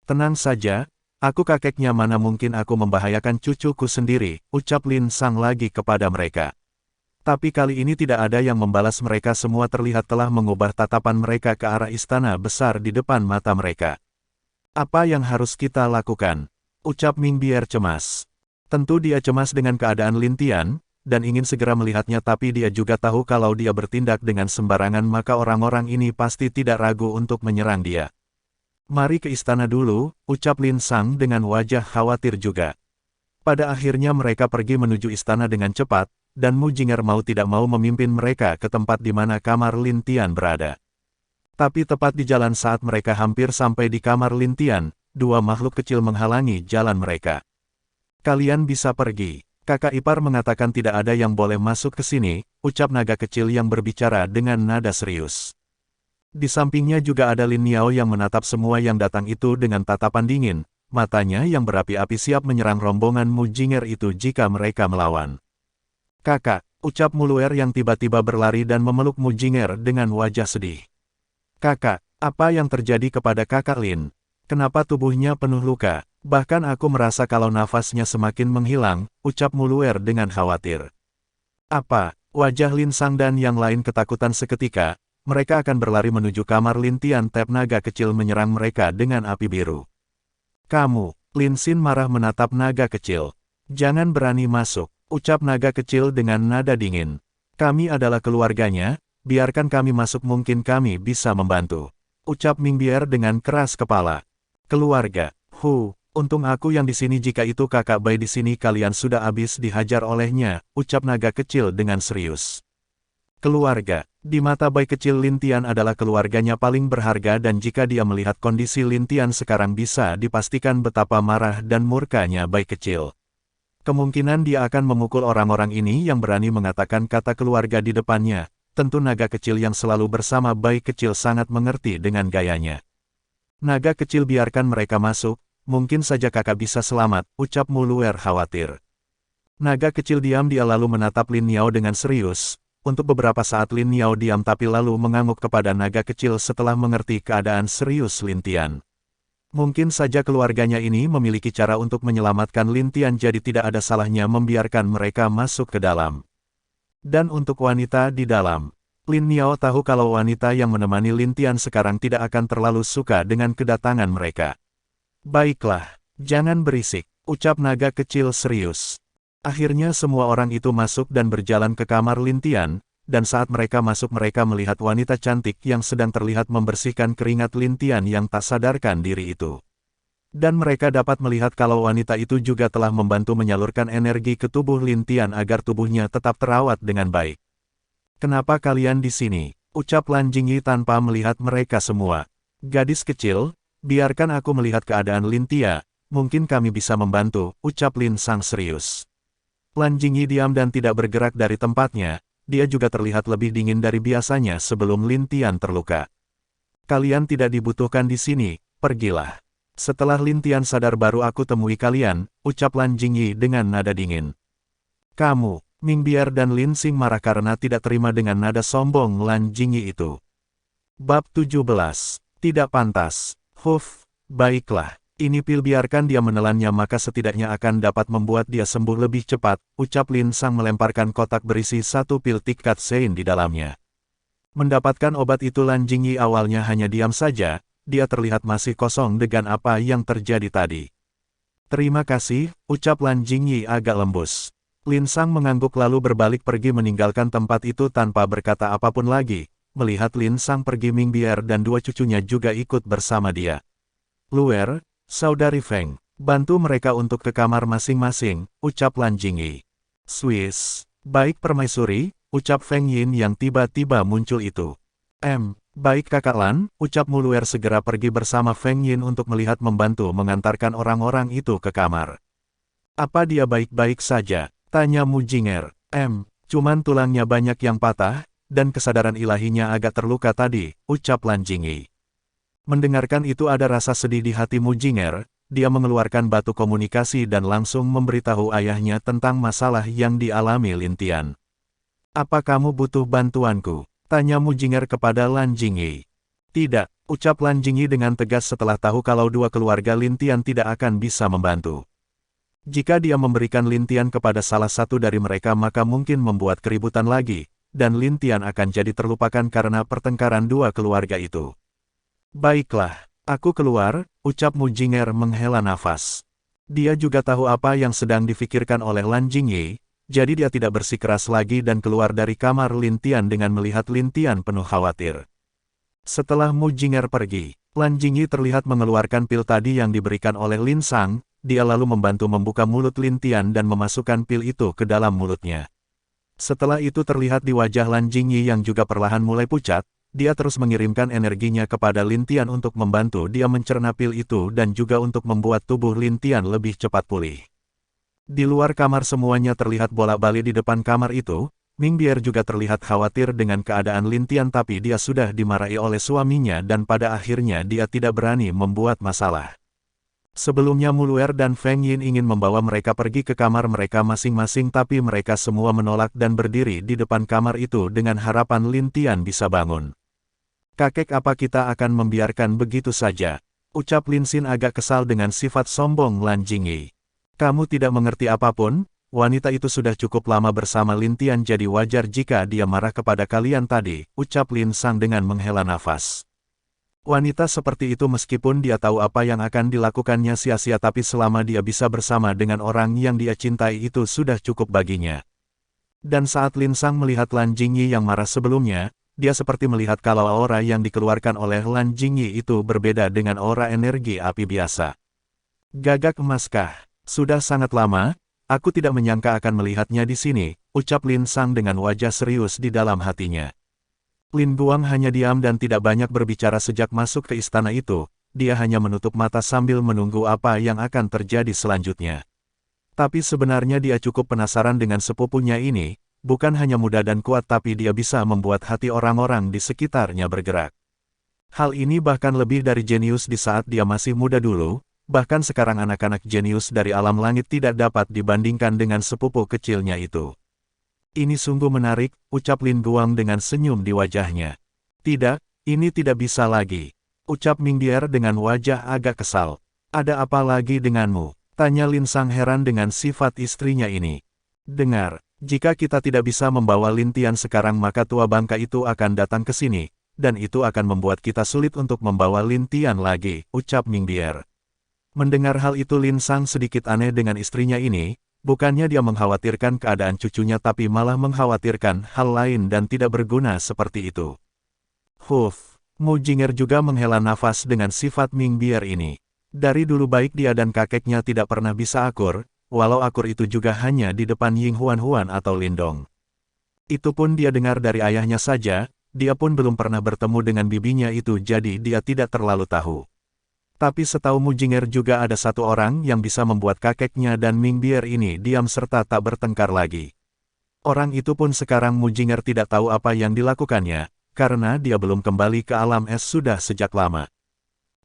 Tenang saja, aku kakeknya, mana mungkin aku membahayakan cucuku sendiri, ucap Lin Sang lagi kepada mereka. Tapi kali ini tidak ada yang membalas, mereka semua terlihat telah mengubah tatapan mereka ke arah istana besar di depan mata mereka. Apa yang harus kita lakukan? Ucap Mingbier cemas. Tentu dia cemas dengan keadaan Lin Tian, dan ingin segera melihatnya, tapi dia juga tahu kalau dia bertindak dengan sembarangan maka orang-orang ini pasti tidak ragu untuk menyerang dia. Mari ke istana dulu, ucap Lin Sang dengan wajah khawatir juga. Pada akhirnya mereka pergi menuju istana dengan cepat, dan Mu Jinger mau tidak mau memimpin mereka ke tempat di mana kamar Lin Tian berada. Tapi tepat di jalan saat mereka hampir sampai di kamar Lin Tian, dua makhluk kecil menghalangi jalan mereka. Kalian bisa pergi. Kakak ipar mengatakan tidak ada yang boleh masuk ke sini, ucap naga kecil yang berbicara dengan nada serius. Di sampingnya juga ada Lin Niao yang menatap semua yang datang itu dengan tatapan dingin, matanya yang berapi-api siap menyerang rombongan Mu Jinger itu jika mereka melawan. Kakak, ucap Muluer yang tiba-tiba berlari dan memeluk Mu Jinger dengan wajah sedih. Kakak, apa yang terjadi kepada kakak Lin? Kenapa tubuhnya penuh luka? Bahkan aku merasa kalau nafasnya semakin menghilang, ucap Muluer dengan khawatir. Apa? Wajah Lin Sang dan yang lain ketakutan seketika, mereka akan berlari menuju kamar Lin Tian. Tep naga kecil menyerang mereka dengan api biru. Kamu, Lin Xin marah menatap naga kecil. Jangan berani masuk, ucap naga kecil dengan nada dingin. Kami adalah keluarganya, biarkan kami masuk, mungkin kami bisa membantu. Ucap Mingbier dengan keras kepala. Keluarga, untung aku yang di sini, jika itu kakak Bai di sini kalian sudah habis dihajar olehnya, ucap naga kecil dengan serius. Keluarga, di mata Bai kecil Lin Tian adalah keluarganya paling berharga dan jika dia melihat kondisi Lin Tian sekarang bisa dipastikan betapa marah dan murkanya Bai kecil. Kemungkinan dia akan memukul orang-orang ini yang berani mengatakan kata keluarga di depannya. Tentu naga kecil yang selalu bersama Bai kecil sangat mengerti dengan gayanya. Naga kecil, biarkan mereka masuk. Mungkin saja kakak bisa selamat, ucap Muluer khawatir. Naga kecil diam, dia lalu menatap Lin Niao dengan serius. Untuk beberapa saat Lin Niao diam tapi lalu mengangguk kepada naga kecil setelah mengerti keadaan serius Lin Tian. Mungkin saja keluarganya ini memiliki cara untuk menyelamatkan Lin Tian, jadi tidak ada salahnya membiarkan mereka masuk ke dalam. Dan untuk wanita di dalam, Lin Niao tahu kalau wanita yang menemani Lin Tian sekarang tidak akan terlalu suka dengan kedatangan mereka. Baiklah, jangan berisik, ucap naga kecil serius. Akhirnya semua orang itu masuk dan berjalan ke kamar Lin Tian, dan saat mereka masuk mereka melihat wanita cantik yang sedang terlihat membersihkan keringat Lin Tian yang tak sadarkan diri itu. Dan mereka dapat melihat kalau wanita itu juga telah membantu menyalurkan energi ke tubuh Lin Tian agar tubuhnya tetap terawat dengan baik. "Kenapa kalian di sini?" ucap Lan Jingyi tanpa melihat mereka semua. "Gadis kecil, biarkan aku melihat keadaan Lin Tia, mungkin kami bisa membantu," ucap Lin Sang serius. Lan Jingyi diam dan tidak bergerak dari tempatnya, dia juga terlihat lebih dingin dari biasanya sebelum Lin Tian terluka. "Kalian tidak dibutuhkan di sini, pergilah. Setelah Lin Tian sadar baru aku temui kalian," ucap Lan Jingyi dengan nada dingin. "Kamu," Ming Bier dan Lin Xing marah karena tidak terima dengan nada sombong Lan Jingyi itu. Bab 17. Tidak pantas. Baiklah. Ini pil biarkan dia menelannya maka setidaknya akan dapat membuat dia sembuh lebih cepat, ucap Lin Sang melemparkan kotak berisi 1 pil Tikat Sein di dalamnya. Mendapatkan obat itu Lan Jingyi awalnya hanya diam saja, dia terlihat masih kosong dengan apa yang terjadi tadi. "Terima kasih," ucap Lan Jingyi agak lembus. Lin Sang mengangguk lalu berbalik pergi meninggalkan tempat itu tanpa berkata apapun lagi. Melihat Lin Sang pergi, Ming Bier dan 2 cucunya juga ikut bersama dia. "Luer, Saudari Feng, bantu mereka untuk ke kamar masing-masing," ucap Lan Jingyi. "Swiss, baik Permaisuri," ucap Feng Yin yang tiba-tiba muncul itu. Baik Kakak Lan," ucap Muluer segera pergi bersama Feng Yin untuk melihat membantu mengantarkan orang-orang itu ke kamar. "Apa dia baik-baik saja?" tanya Mu Jinger. Cuman tulangnya banyak yang patah, dan kesadaran ilahinya agak terluka tadi," ucap Lan Jingyi. Mendengarkan itu ada rasa sedih di hati Mu Jinger, dia mengeluarkan batu komunikasi dan langsung memberitahu ayahnya tentang masalah yang dialami Lin Tian. "Apa kamu butuh bantuanku?" tanya Mu Jinger kepada Lan Jingyi. "Tidak," ucap Lan Jingyi dengan tegas setelah tahu kalau 2 keluarga Lin Tian tidak akan bisa membantu. Jika dia memberikan Lin Tian kepada salah satu dari mereka maka mungkin membuat keributan lagi, dan Lin Tian akan jadi terlupakan karena pertengkaran 2 keluarga itu. "Baiklah, aku keluar," ucap Mu Jinger menghela nafas. Dia juga tahu apa yang sedang difikirkan oleh Lan Jingyi, jadi dia tidak bersikeras lagi dan keluar dari kamar Lin Tian dengan melihat Lin Tian penuh khawatir. Setelah Mu Jinger pergi, Lan Jingyi terlihat mengeluarkan pil tadi yang diberikan oleh Lin Sang, dia lalu membantu membuka mulut Lin Tian dan memasukkan pil itu ke dalam mulutnya. Setelah itu terlihat di wajah Lan Jingyi yang juga perlahan mulai pucat, dia terus mengirimkan energinya kepada Lin Tian untuk membantu dia mencerna pil itu dan juga untuk membuat tubuh Lin Tian lebih cepat pulih. Di luar kamar semuanya terlihat bolak-balik di depan kamar itu, Ming Bier juga terlihat khawatir dengan keadaan Lin Tian tapi dia sudah dimarahi oleh suaminya dan pada akhirnya dia tidak berani membuat masalah. Sebelumnya Muluer dan Feng Yin ingin membawa mereka pergi ke kamar mereka masing-masing tapi mereka semua menolak dan berdiri di depan kamar itu dengan harapan Lin Tian bisa bangun. "Kakek, apa kita akan membiarkan begitu saja?" ucap Lin Xin agak kesal dengan sifat sombong Lan Jingyi. "Kamu tidak mengerti apapun, wanita itu sudah cukup lama bersama Lin Tian jadi wajar jika dia marah kepada kalian tadi," ucap Lin Sang dengan menghela nafas. Wanita seperti itu meskipun dia tahu apa yang akan dilakukannya sia-sia tapi selama dia bisa bersama dengan orang yang dia cintai itu sudah cukup baginya. Dan saat Lin Sang melihat Lan Jingyi yang marah sebelumnya, dia seperti melihat kalau aura yang dikeluarkan oleh Lan Jingyi itu berbeda dengan aura energi api biasa. "Gagak emaskah? Sudah sangat lama, aku tidak menyangka akan melihatnya di sini," ucap Lin Sang dengan wajah serius di dalam hatinya. Lin Guang hanya diam dan tidak banyak berbicara sejak masuk ke istana itu, dia hanya menutup mata sambil menunggu apa yang akan terjadi selanjutnya. Tapi sebenarnya dia cukup penasaran dengan sepupunya ini, bukan hanya muda dan kuat tapi dia bisa membuat hati orang-orang di sekitarnya bergerak. Hal ini bahkan lebih dari jenius di saat dia masih muda dulu, bahkan sekarang anak-anak jenius dari alam langit tidak dapat dibandingkan dengan sepupu kecilnya itu. "Ini sungguh menarik," ucap Lin Guang dengan senyum di wajahnya. "Tidak, ini tidak bisa lagi," ucap Ming Bier dengan wajah agak kesal. "Ada apa lagi denganmu?" tanya Lin Sang heran dengan sifat istrinya ini. "Dengar, jika kita tidak bisa membawa Lin Tian sekarang maka tua bangka itu akan datang ke sini, dan itu akan membuat kita sulit untuk membawa Lin Tian lagi," ucap Ming Bier. Mendengar hal itu Lin Sang sedikit aneh dengan istrinya ini, Bukannya dia mengkhawatirkan keadaan cucunya tapi malah mengkhawatirkan hal lain dan tidak berguna seperti itu. Mujinger juga menghela nafas dengan sifat Ming Bier ini. Dari dulu baik dia dan kakeknya tidak pernah bisa akur, walau akur itu juga hanya di depan Ying Huan atau Lindong. Itu pun dia dengar dari ayahnya saja, dia pun belum pernah bertemu dengan bibinya itu jadi dia tidak terlalu tahu. Tapi setahu Mujinger juga ada satu orang yang bisa membuat kakeknya dan Ming Bier ini diam serta tak bertengkar lagi. Orang itu pun sekarang Mujinger tidak tahu apa yang dilakukannya, karena dia belum kembali ke alam es sudah sejak lama.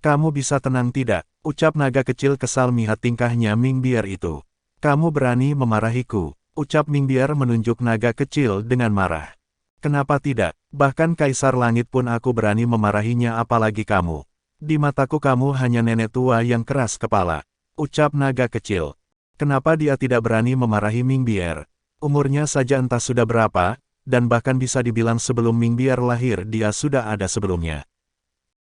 Kamu bisa tenang tidak? Ucap naga kecil kesal melihat tingkahnya Ming Bier itu. Kamu berani memarahiku? Ucap Ming Bier menunjuk naga kecil dengan marah. Kenapa tidak? Bahkan Kaisar Langit pun aku berani memarahinya apalagi kamu. Di mataku kamu hanya nenek tua yang keras kepala. Ucap naga kecil. Kenapa dia tidak berani memarahi Ming Bier? Umurnya saja entah sudah berapa, dan bahkan bisa dibilang sebelum Ming Bier lahir dia sudah ada sebelumnya.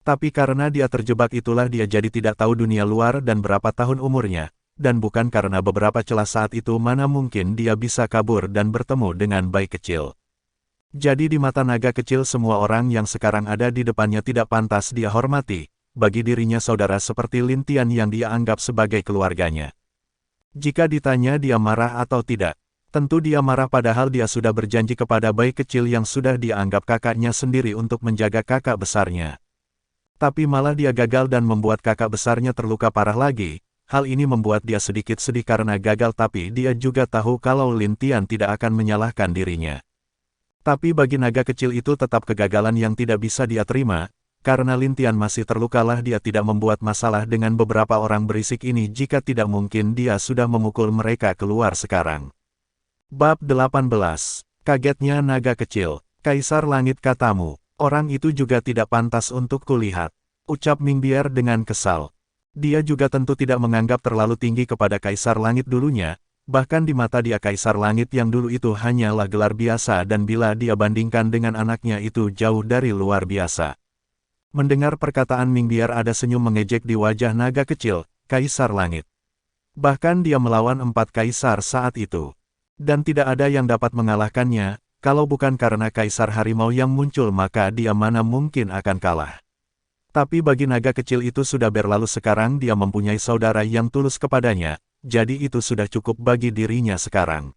Tapi karena dia terjebak itulah dia jadi tidak tahu dunia luar dan berapa tahun umurnya, dan bukan karena beberapa celah saat itu mana mungkin dia bisa kabur dan bertemu dengan bayi kecil. Jadi di mata naga kecil semua orang yang sekarang ada di depannya tidak pantas dia hormati, bagi dirinya saudara seperti Lin Tian yang dia anggap sebagai keluarganya. Jika ditanya dia marah atau tidak, tentu dia marah padahal dia sudah berjanji kepada bayi kecil yang sudah dia anggap kakaknya sendiri untuk menjaga kakak besarnya. Tapi malah dia gagal dan membuat kakak besarnya terluka parah lagi. Hal ini membuat dia sedikit sedih karena gagal tapi dia juga tahu kalau Lin Tian tidak akan menyalahkan dirinya. Tapi bagi naga kecil itu tetap kegagalan yang tidak bisa dia terima, karena Lin Tian masih terlukalah dia tidak membuat masalah dengan beberapa orang berisik ini jika tidak mungkin dia sudah memukul mereka keluar sekarang. Bab 18. Kagetnya naga kecil. Kaisar Langit katamu, orang itu juga tidak pantas untuk kulihat. Ucap Ming Bier dengan kesal. Dia juga tentu tidak menganggap terlalu tinggi kepada Kaisar Langit dulunya, bahkan di mata dia Kaisar Langit yang dulu itu hanyalah gelar biasa dan bila dia bandingkan dengan anaknya itu jauh dari luar biasa. Mendengar perkataan Ming Bier ada senyum mengejek di wajah naga kecil, Kaisar Langit. Bahkan dia melawan 4 kaisar saat itu. Dan tidak ada yang dapat mengalahkannya, kalau bukan karena Kaisar Harimau yang muncul maka dia mana mungkin akan kalah. Tapi bagi naga kecil itu sudah berlalu sekarang dia mempunyai saudara yang tulus kepadanya, jadi itu sudah cukup bagi dirinya sekarang.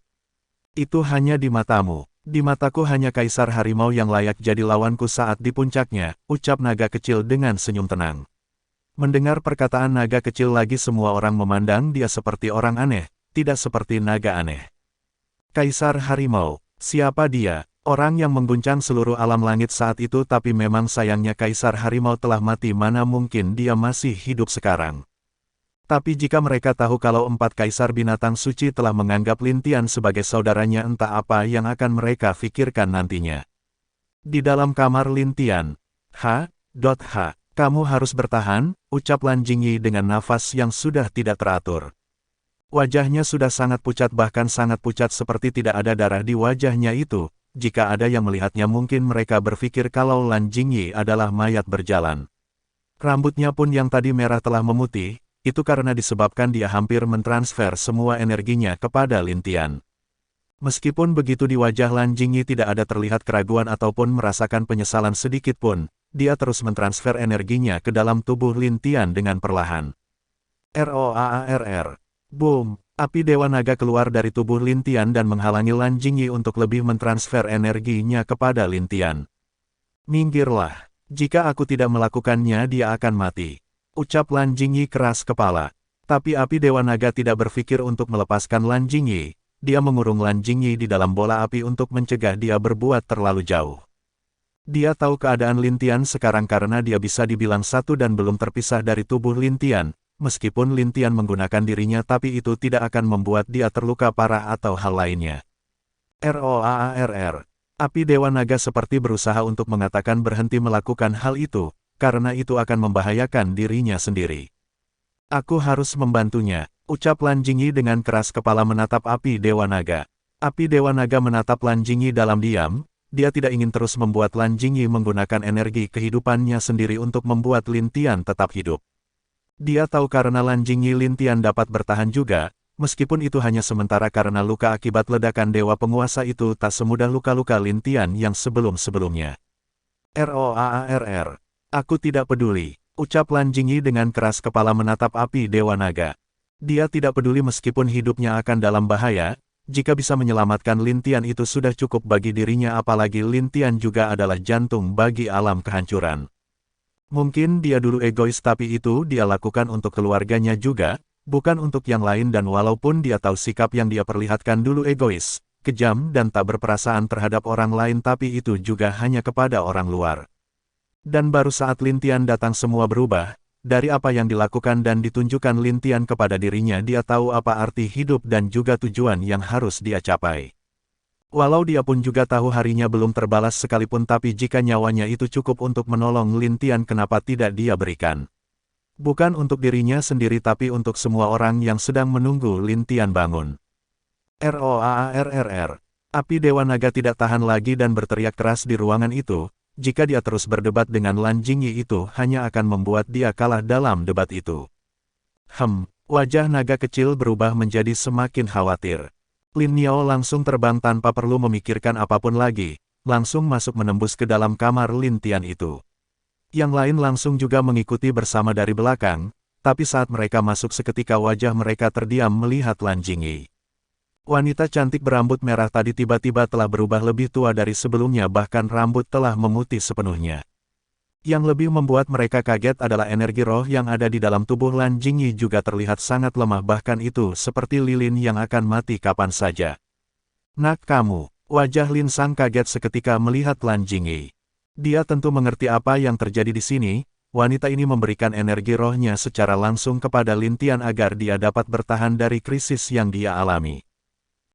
Itu hanya di matamu, di mataku hanya Kaisar Harimau yang layak jadi lawanku saat di puncaknya, ucap naga kecil dengan senyum tenang. Mendengar perkataan naga kecil lagi semua orang memandang dia seperti orang aneh, tidak seperti naga aneh. Kaisar Harimau, siapa dia? Orang yang mengguncang seluruh alam langit saat itu tapi memang sayangnya Kaisar Harimau telah mati mana mungkin dia masih hidup sekarang. Tapi jika mereka tahu kalau 4 kaisar binatang suci telah menganggap Lin Tian sebagai saudaranya entah apa yang akan mereka pikirkan nantinya. Di dalam kamar Lin Tian. Kamu harus bertahan, ucap Lan Jingyi dengan nafas yang sudah tidak teratur. Wajahnya sudah sangat pucat bahkan sangat pucat seperti tidak ada darah di wajahnya itu. Jika ada yang melihatnya mungkin mereka berpikir kalau Lan Jingyi adalah mayat berjalan. Rambutnya pun yang tadi merah telah memutih, itu karena disebabkan dia hampir mentransfer semua energinya kepada Lin Tian. Meskipun begitu di wajah Lan Jingyi tidak ada terlihat keraguan ataupun merasakan penyesalan sedikit pun, dia terus mentransfer energinya ke dalam tubuh Lin Tian dengan perlahan. Roaarr. Boom! Api Dewa Naga keluar dari tubuh Lin Tian dan menghalangi Lan Jingyi untuk lebih mentransfer energinya kepada Lin Tian. Minggirlah. Jika aku tidak melakukannya dia akan mati. Ucap Lan Jingyi keras kepala. Tapi api Dewa Naga tidak berpikir untuk melepaskan Lan Jingyi. Dia mengurung Lan Jingyi di dalam bola api untuk mencegah dia berbuat terlalu jauh. Dia tahu keadaan Lin Tian sekarang karena dia bisa dibilang satu dan belum terpisah dari tubuh Lin Tian. Meskipun Lin Tian menggunakan dirinya tapi itu tidak akan membuat dia terluka parah atau hal lainnya. Roaarr. Api Dewa Naga seperti berusaha untuk mengatakan berhenti melakukan hal itu, karena itu akan membahayakan dirinya sendiri. Aku harus membantunya, ucap Lan Jingyi dengan keras kepala menatap Api Dewa Naga. Api Dewa Naga menatap Lan Jingyi dalam diam, dia tidak ingin terus membuat Lan Jingyi menggunakan energi kehidupannya sendiri untuk membuat Lin Tian tetap hidup. Dia tahu karena Lan Jingyi Lin Tian dapat bertahan juga, Meskipun itu hanya sementara karena luka akibat ledakan dewa penguasa itu tak semudah luka-luka Lin Tian yang sebelum-sebelumnya. "Roaarr. Aku tidak peduli," ucap Lan Jingyi dengan keras kepala menatap api Dewa Naga. Dia tidak peduli meskipun hidupnya akan dalam bahaya, jika bisa menyelamatkan Lin Tian itu sudah cukup bagi dirinya, apalagi Lin Tian juga adalah jantung bagi alam kehancuran. Mungkin dia dulu egois, tapi itu dia lakukan untuk keluarganya juga, bukan untuk yang lain, dan walaupun dia tahu sikap yang dia perlihatkan dulu egois, kejam dan tak berperasaan terhadap orang lain, tapi itu juga hanya kepada orang luar. Dan baru saat Lin Tian datang semua berubah. Dari apa yang dilakukan dan ditunjukkan Lin Tian kepada dirinya, dia tahu apa arti hidup dan juga tujuan yang harus dia capai. Walau dia pun juga tahu harinya belum terbalas sekalipun, tapi jika nyawanya itu cukup untuk menolong Lin Tian, kenapa tidak dia berikan? Bukan untuk dirinya sendiri, tapi untuk semua orang yang sedang menunggu Lin Tian bangun. "Roaarr. Api Dewa Naga tidak tahan lagi dan berteriak keras di ruangan itu. Jika dia terus berdebat dengan Lan Jingyi, itu hanya akan membuat dia kalah dalam debat itu. Wajah naga kecil berubah menjadi semakin khawatir. Lin Niao langsung terbang tanpa perlu memikirkan apapun lagi, langsung masuk menembus ke dalam kamar Lin Tian itu. Yang lain langsung juga mengikuti bersama dari belakang, tapi saat mereka masuk seketika wajah mereka terdiam melihat Lan Jingyi. Wanita cantik berambut merah tadi tiba-tiba telah berubah lebih tua dari sebelumnya, bahkan rambut telah memutih sepenuhnya. Yang lebih membuat mereka kaget adalah energi roh yang ada di dalam tubuh Lan Jingyi juga terlihat sangat lemah, bahkan itu seperti lilin yang akan mati kapan saja. "Nak, kamu!" Wajah Lin Sang kaget seketika melihat Lan Jingyi. Dia tentu mengerti apa yang terjadi di sini. Wanita ini memberikan energi rohnya secara langsung kepada Lin Tian agar dia dapat bertahan dari krisis yang dia alami.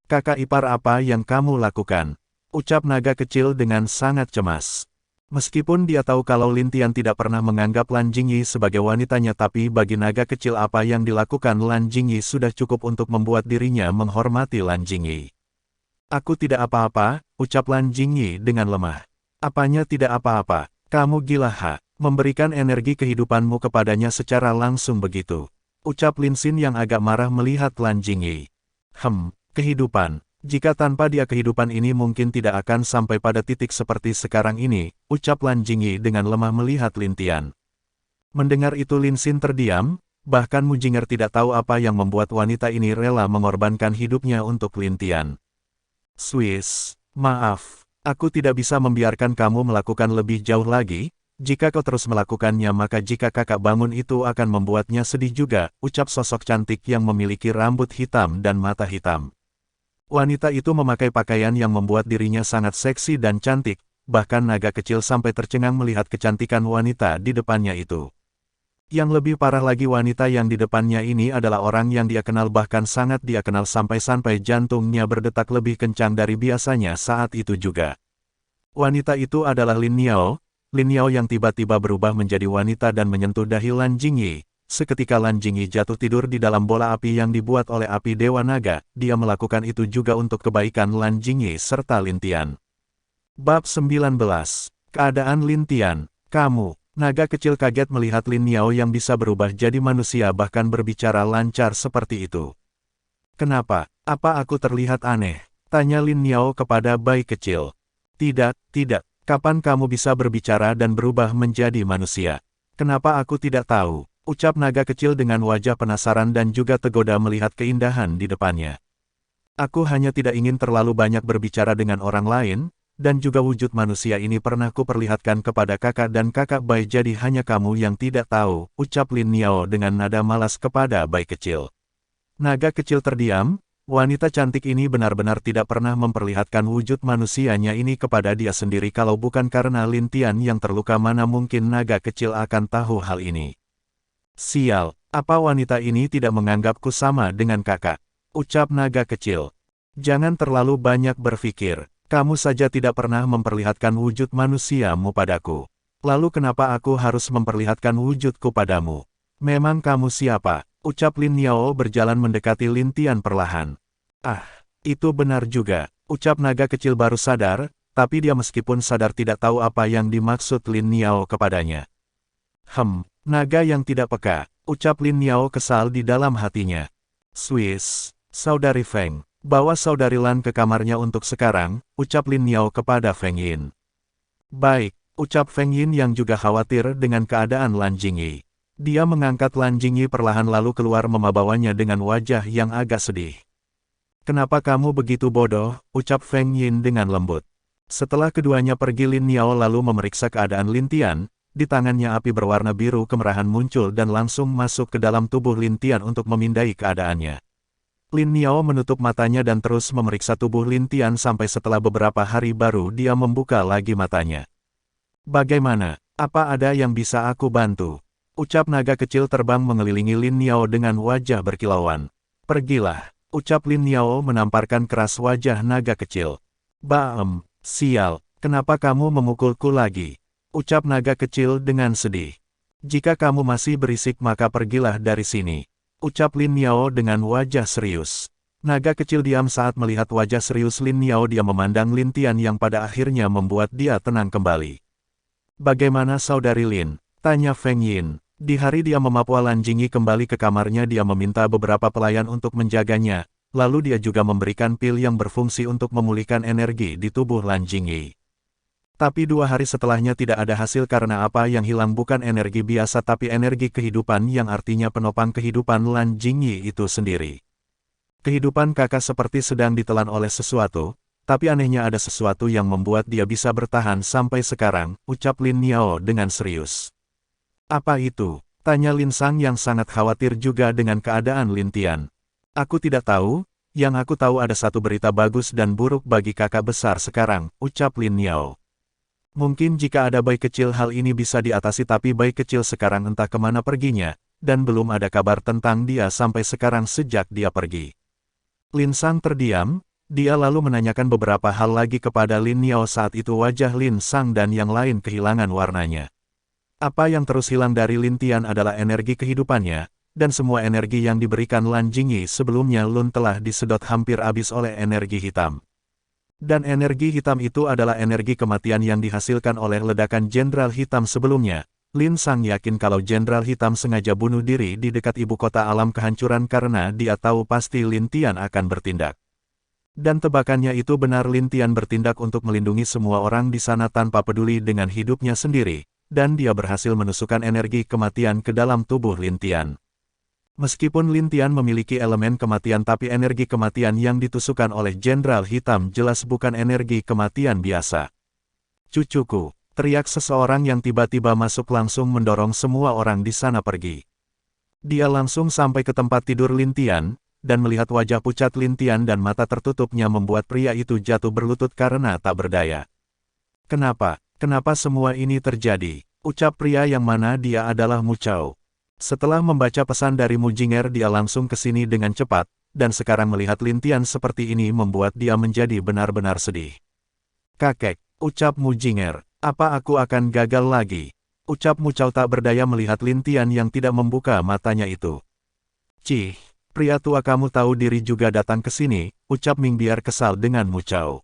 "Kakak ipar, apa yang kamu lakukan?" ucap naga kecil dengan sangat cemas. Meskipun dia tahu kalau Lin Tian tidak pernah menganggap Lan Jingyi sebagai wanitanya, tapi bagi naga kecil apa yang dilakukan Lan Jingyi sudah cukup untuk membuat dirinya menghormati Lan Jingyi. "Aku tidak apa-apa," ucap Lan Jingyi dengan lemah. "Apanya tidak apa-apa? Kamu gila, ha? Memberikan energi kehidupanmu kepadanya secara langsung begitu," ucap Lin Xin yang agak marah melihat Lan Jingyi. Kehidupan. Jika tanpa dia kehidupan ini mungkin tidak akan sampai pada titik seperti sekarang ini, ucap Lan Jingyi dengan lemah melihat Lin Tian. Mendengar itu Lin Xin terdiam, bahkan Mujinger tidak tahu apa yang membuat wanita ini rela mengorbankan hidupnya untuk Lin Tian. "Swiss, maaf, aku tidak bisa membiarkan kamu melakukan lebih jauh lagi. Jika kau terus melakukannya, maka jika kakak bangun itu akan membuatnya sedih juga," ucap sosok cantik yang memiliki rambut hitam dan mata hitam. Wanita itu memakai pakaian yang membuat dirinya sangat seksi dan cantik, bahkan naga kecil sampai tercengang melihat kecantikan wanita di depannya itu. Yang lebih parah lagi, wanita yang di depannya ini adalah orang yang dia kenal, bahkan sangat dia kenal sampai-sampai jantungnya berdetak lebih kencang dari biasanya saat itu juga. Wanita itu adalah Lin Niao yang tiba-tiba berubah menjadi wanita dan menyentuh dahi Lan Jingyi. Seketika Lan Jingyi jatuh tidur di dalam bola api yang dibuat oleh api Dewa Naga. Dia melakukan itu juga untuk kebaikan Lan Jingyi serta Lin Tian. Bab 19. Keadaan Lin Tian. "Kamu." Naga kecil kaget melihat Lin Niao yang bisa berubah jadi manusia bahkan berbicara lancar seperti itu. "Kenapa? Apa aku terlihat aneh?" tanya Lin Niao kepada bayi kecil. Tidak. Kapan kamu bisa berbicara dan berubah menjadi manusia?" "Kenapa aku tidak tahu?" ucap naga kecil dengan wajah penasaran dan juga tergoda melihat keindahan di depannya. "Aku hanya tidak ingin terlalu banyak berbicara dengan orang lain, dan juga wujud manusia ini pernah kuperlihatkan kepada kakak dan kakak bayi, jadi hanya kamu yang tidak tahu," ucap Lin Niao dengan nada malas kepada bayi kecil. Naga kecil terdiam. Wanita cantik ini benar-benar tidak pernah memperlihatkan wujud manusianya ini kepada dia sendiri. Kalau bukan karena Lin Tian yang terluka, mana mungkin naga kecil akan tahu hal ini. "Sial, apa wanita ini tidak menganggapku sama dengan kakak?" ucap naga kecil. "Jangan terlalu banyak berpikir. Kamu saja tidak pernah memperlihatkan wujud manusiamu padaku. Lalu kenapa aku harus memperlihatkan wujudku padamu? Memang kamu siapa?" ucap Lin Niao berjalan mendekati Lin Tian perlahan. "Ah, itu benar juga," ucap naga kecil baru sadar, tapi dia meskipun sadar tidak tahu apa yang dimaksud Lin Niao kepadanya. Naga yang tidak peka," ucap Lin Niao kesal di dalam hatinya. "Swiss, Saudari Feng, bawa saudari Lan ke kamarnya untuk sekarang, ucap Lin Niao kepada Feng Yin. Baik, ucap Feng Yin yang juga khawatir dengan keadaan Lan Jingyi. Dia mengangkat Lan Jingyi perlahan lalu keluar membawanya dengan wajah yang agak sedih. Kenapa kamu begitu bodoh, ucap Feng Yin dengan lembut. Setelah keduanya pergi, Lin Niao lalu memeriksa keadaan Lin Tian. Di tangannya api berwarna biru kemerahan muncul dan langsung masuk ke dalam tubuh Lin Tian untuk memindai keadaannya. Lin Niao menutup matanya dan terus memeriksa tubuh Lin Tian sampai setelah beberapa hari baru dia membuka lagi matanya. Bagaimana? Apa ada yang bisa aku bantu? Ucap naga kecil terbang mengelilingi Lin Niao dengan wajah berkilauan. Pergilah, ucap Lin Niao menamparkan keras wajah naga kecil. Sial, kenapa kamu memukulku lagi? Ucap naga kecil dengan sedih. Jika kamu masih berisik maka pergilah dari sini. Ucap Lin Niao dengan wajah serius. Naga kecil diam saat melihat wajah serius Lin Niao. Dia memandang Lin Tian yang pada akhirnya membuat dia tenang kembali. Bagaimana saudari Lin? Tanya Feng Yin. Di hari dia memapua Lan Jingyi kembali ke kamarnya, dia meminta beberapa pelayan untuk menjaganya. Lalu dia juga memberikan pil yang berfungsi untuk memulihkan energi di tubuh Lan Jingyi. Tapi 2 hari setelahnya tidak ada hasil karena apa yang hilang bukan energi biasa tapi energi kehidupan yang artinya penopang kehidupan Lan Jingyi itu sendiri. Kehidupan kakak seperti sedang ditelan oleh sesuatu, tapi anehnya ada sesuatu yang membuat dia bisa bertahan sampai sekarang, ucap Lin Niao dengan serius. Apa itu? Tanya Lin Sang yang sangat khawatir juga dengan keadaan Lin Tian. Aku tidak tahu, yang aku tahu ada satu berita bagus dan buruk bagi kakak besar sekarang, ucap Lin Niao. Mungkin jika ada bayi kecil hal ini bisa diatasi tapi bayi kecil sekarang entah kemana perginya, dan belum ada kabar tentang dia sampai sekarang sejak dia pergi. Lin Sang terdiam, dia lalu menanyakan beberapa hal lagi kepada Lin Niao. Saat itu wajah Lin Sang dan yang lain kehilangan warnanya. Apa yang terus hilang dari Lin Tian adalah energi kehidupannya, dan semua energi yang diberikan Lan Jingyi sebelumnya Lun telah disedot hampir habis oleh energi hitam. Dan energi hitam itu adalah energi kematian yang dihasilkan oleh ledakan Jenderal Hitam sebelumnya. Lin Sang yakin kalau Jenderal Hitam sengaja bunuh diri di dekat ibu kota alam kehancuran karena dia tahu pasti Lin Tian akan bertindak. Dan tebakannya itu benar, Lin Tian bertindak untuk melindungi semua orang di sana tanpa peduli dengan hidupnya sendiri, dan dia berhasil menusukkan energi kematian ke dalam tubuh Lin Tian. Meskipun Lin Tian memiliki elemen kematian tapi energi kematian yang ditusukkan oleh Jenderal Hitam jelas bukan energi kematian biasa. Cucuku, teriak seseorang yang tiba-tiba masuk langsung mendorong semua orang di sana pergi. Dia langsung sampai ke tempat tidur Lin Tian, dan melihat wajah pucat Lin Tian dan mata tertutupnya membuat pria itu jatuh berlutut karena tak berdaya. Kenapa? Kenapa semua ini terjadi? Ucap pria yang mana dia adalah Mu Chao. Setelah membaca pesan dari Mu Jinger dia langsung ke sini dengan cepat, dan sekarang melihat Lin Tian seperti ini membuat dia menjadi benar-benar sedih. Kakek, ucap Mu Jinger, apa aku akan gagal lagi? Ucap Mu Chao tak berdaya melihat Lin Tian yang tidak membuka matanya itu. Cih, pria tua kamu tahu diri juga datang ke sini, ucap Ming Bier kesal dengan Mu Chao.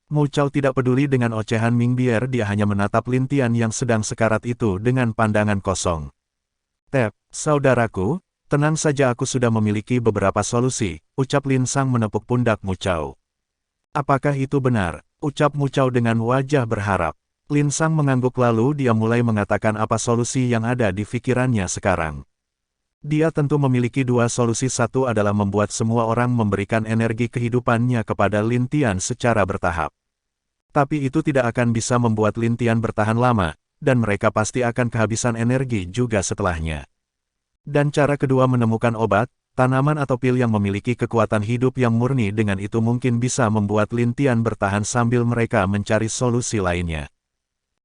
Mu Chao tidak peduli dengan ocehan Ming Bier, dia hanya menatap Lin Tian yang sedang sekarat itu dengan pandangan kosong. Saudaraku, tenang saja, aku sudah memiliki beberapa solusi, ucap Lin Sang menepuk pundak Mu Chao. Apakah itu benar? Ucap Mu Chao dengan wajah berharap. Lin Sang mengangguk lalu dia mulai mengatakan apa solusi yang ada di pikirannya sekarang. Dia tentu memiliki 2 solusi, satu adalah membuat semua orang memberikan energi kehidupannya kepada Lin Tian secara bertahap. Tapi itu tidak akan bisa membuat Lin Tian bertahan lama, dan mereka pasti akan kehabisan energi juga setelahnya. Dan cara kedua menemukan obat, tanaman atau pil yang memiliki kekuatan hidup yang murni, dengan itu mungkin bisa membuat Lin Tian bertahan sambil mereka mencari solusi lainnya.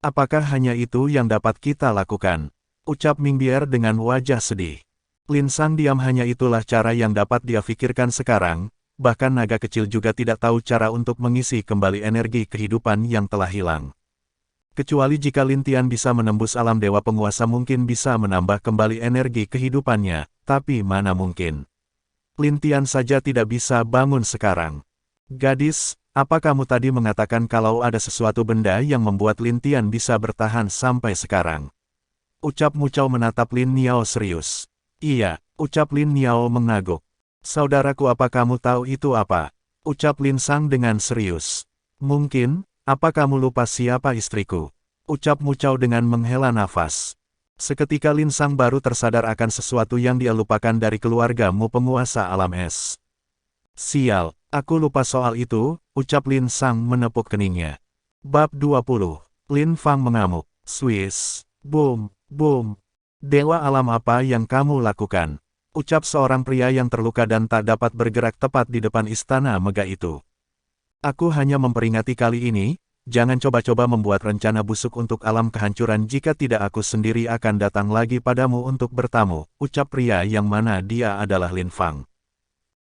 Apakah hanya itu yang dapat kita lakukan? Ucap Ming Bier dengan wajah sedih. Lin Sang diam, hanya itulah cara yang dapat dia pikirkan sekarang, bahkan naga kecil juga tidak tahu cara untuk mengisi kembali energi kehidupan yang telah hilang. Kecuali jika Lin Tian bisa menembus alam dewa penguasa mungkin bisa menambah kembali energi kehidupannya, tapi mana mungkin. Lin Tian saja tidak bisa bangun sekarang. Gadis, apa kamu tadi mengatakan kalau ada sesuatu benda yang membuat Lin Tian bisa bertahan sampai sekarang? Ucap Mu Chao menatap Lin Niao serius. Iya, ucap Lin Niao mengangguk. Saudaraku, apa kamu tahu itu apa? Ucap Lin Sang dengan serius. Mungkin, apa kamu lupa siapa istriku? Ucap Mu Chao dengan menghela nafas. Seketika Lin Sang baru tersadar akan sesuatu yang dia lupakan dari keluarga Mu penguasa alam es. Sial, aku lupa soal itu, ucap Lin Sang menepuk keningnya. Bab 20. Lin Fang mengamuk. Swiss. Boom, boom. Dewa alam apa yang kamu lakukan? Ucap seorang pria yang terluka dan tak dapat bergerak tepat di depan istana megah itu. Aku hanya memperingati kali ini, jangan coba-coba membuat rencana busuk untuk alam kehancuran jika tidak aku sendiri akan datang lagi padamu untuk bertamu, ucap pria yang mana dia adalah Lin Fang.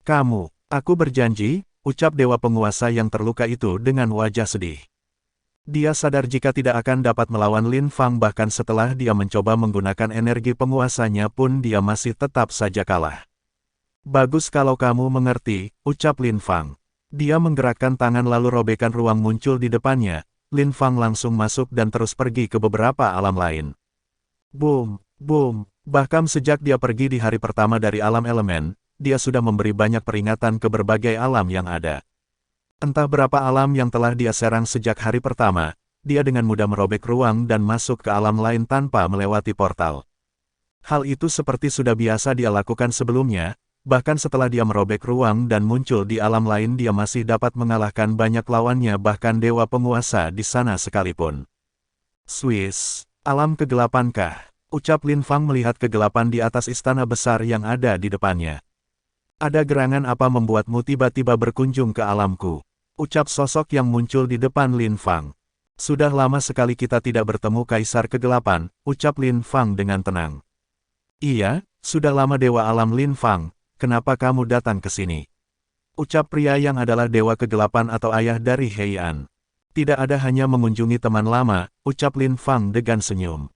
Kamu, aku berjanji, ucap dewa penguasa yang terluka itu dengan wajah sedih. Dia sadar jika tidak akan dapat melawan Lin Fang bahkan setelah dia mencoba menggunakan energi penguasanya pun dia masih tetap saja kalah. Bagus kalau kamu mengerti, ucap Lin Fang. Dia menggerakkan tangan lalu robekan ruang muncul di depannya, Lin Fang langsung masuk dan terus pergi ke beberapa alam lain. Boom, boom, bahkan sejak dia pergi di hari pertama dari alam elemen, dia sudah memberi banyak peringatan ke berbagai alam yang ada. Entah berapa alam yang telah dia serang sejak hari pertama, dia dengan mudah merobek ruang dan masuk ke alam lain tanpa melewati portal. Hal itu seperti sudah biasa dia lakukan sebelumnya, bahkan setelah dia merobek ruang dan muncul di alam lain dia masih dapat mengalahkan banyak lawannya bahkan dewa penguasa di sana sekalipun. Swiss, alam kegelapankah? Ucap Lin Fang melihat kegelapan di atas istana besar yang ada di depannya. Ada gerangan apa membuatmu tiba-tiba berkunjung ke alamku? Ucap sosok yang muncul di depan Lin Fang. Sudah lama sekali kita tidak bertemu Kaisar Kegelapan, ucap Lin Fang dengan tenang. Iya, sudah lama Dewa Alam Lin Fang, kenapa kamu datang ke sini? Ucap pria yang adalah Dewa Kegelapan atau ayah dari Heian. Tidak ada hanya mengunjungi teman lama, ucap Lin Fang dengan senyum.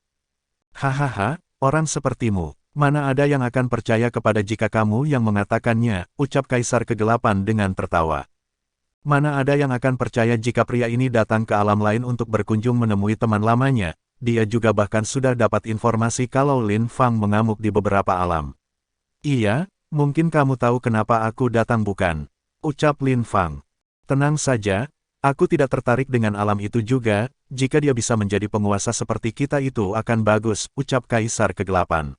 Hahaha, orang sepertimu, mana ada yang akan percaya kepada jika kamu yang mengatakannya, ucap Kaisar Kegelapan dengan tertawa. Mana ada yang akan percaya jika pria ini datang ke alam lain untuk berkunjung menemui teman lamanya, dia juga bahkan sudah dapat informasi kalau Lin Fang mengamuk di beberapa alam. Iya, mungkin kamu tahu kenapa aku datang bukan? Ucap Lin Fang. Tenang saja, aku tidak tertarik dengan alam itu juga, jika dia bisa menjadi penguasa seperti kita itu akan bagus, ucap Kaisar Kegelapan.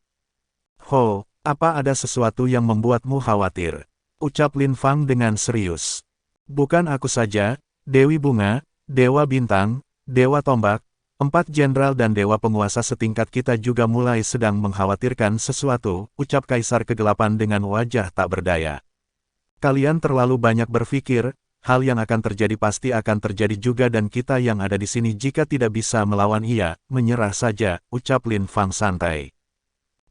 Ho, apa ada sesuatu yang membuatmu khawatir? Ucap Lin Fang dengan serius. Bukan aku saja, Dewi Bunga, Dewa Bintang, Dewa Tombak, 4 jenderal dan dewa penguasa setingkat kita juga mulai sedang mengkhawatirkan sesuatu, ucap Kaisar Kegelapan dengan wajah tak berdaya. Kalian terlalu banyak berpikir, hal yang akan terjadi pasti akan terjadi juga dan kita yang ada di sini jika tidak bisa melawan ia, menyerah saja, ucap Lin Fang santai.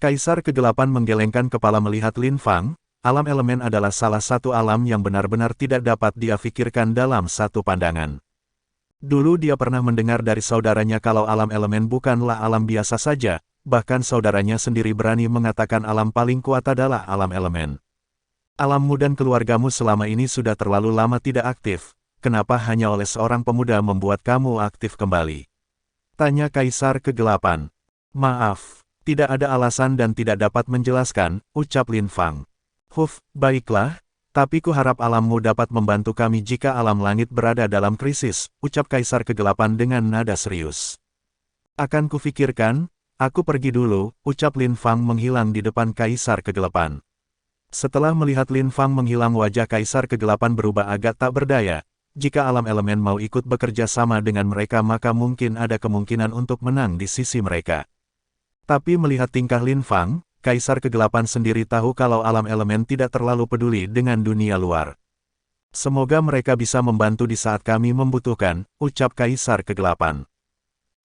Kaisar Kegelapan menggelengkan kepala melihat Lin Fang. Alam elemen adalah salah satu alam yang benar-benar tidak dapat dia pikirkan dalam satu pandangan. Dulu dia pernah mendengar dari saudaranya kalau alam elemen bukanlah alam biasa saja, bahkan saudaranya sendiri berani mengatakan alam paling kuat adalah alam elemen. Alammu dan keluargamu selama ini sudah terlalu lama tidak aktif, kenapa hanya oleh seorang pemuda membuat kamu aktif kembali? Tanya Kaisar Kegelapan. Maaf, tidak ada alasan dan tidak dapat menjelaskan, ucap Lin Fang. Baiklah, tapi ku harap alammu dapat membantu kami jika alam langit berada dalam krisis, ucap Kaisar Kegelapan dengan nada serius. Akan kufikirkan, aku pergi dulu, ucap Lin Fang menghilang di depan Kaisar Kegelapan. Setelah melihat Lin Fang menghilang wajah Kaisar Kegelapan berubah agak tak berdaya, jika alam elemen mau ikut bekerja sama dengan mereka maka mungkin ada kemungkinan untuk menang di sisi mereka. Tapi melihat tingkah Lin Fang, Kaisar Kegelapan sendiri tahu kalau alam elemen tidak terlalu peduli dengan dunia luar. Semoga mereka bisa membantu di saat kami membutuhkan, ucap Kaisar Kegelapan.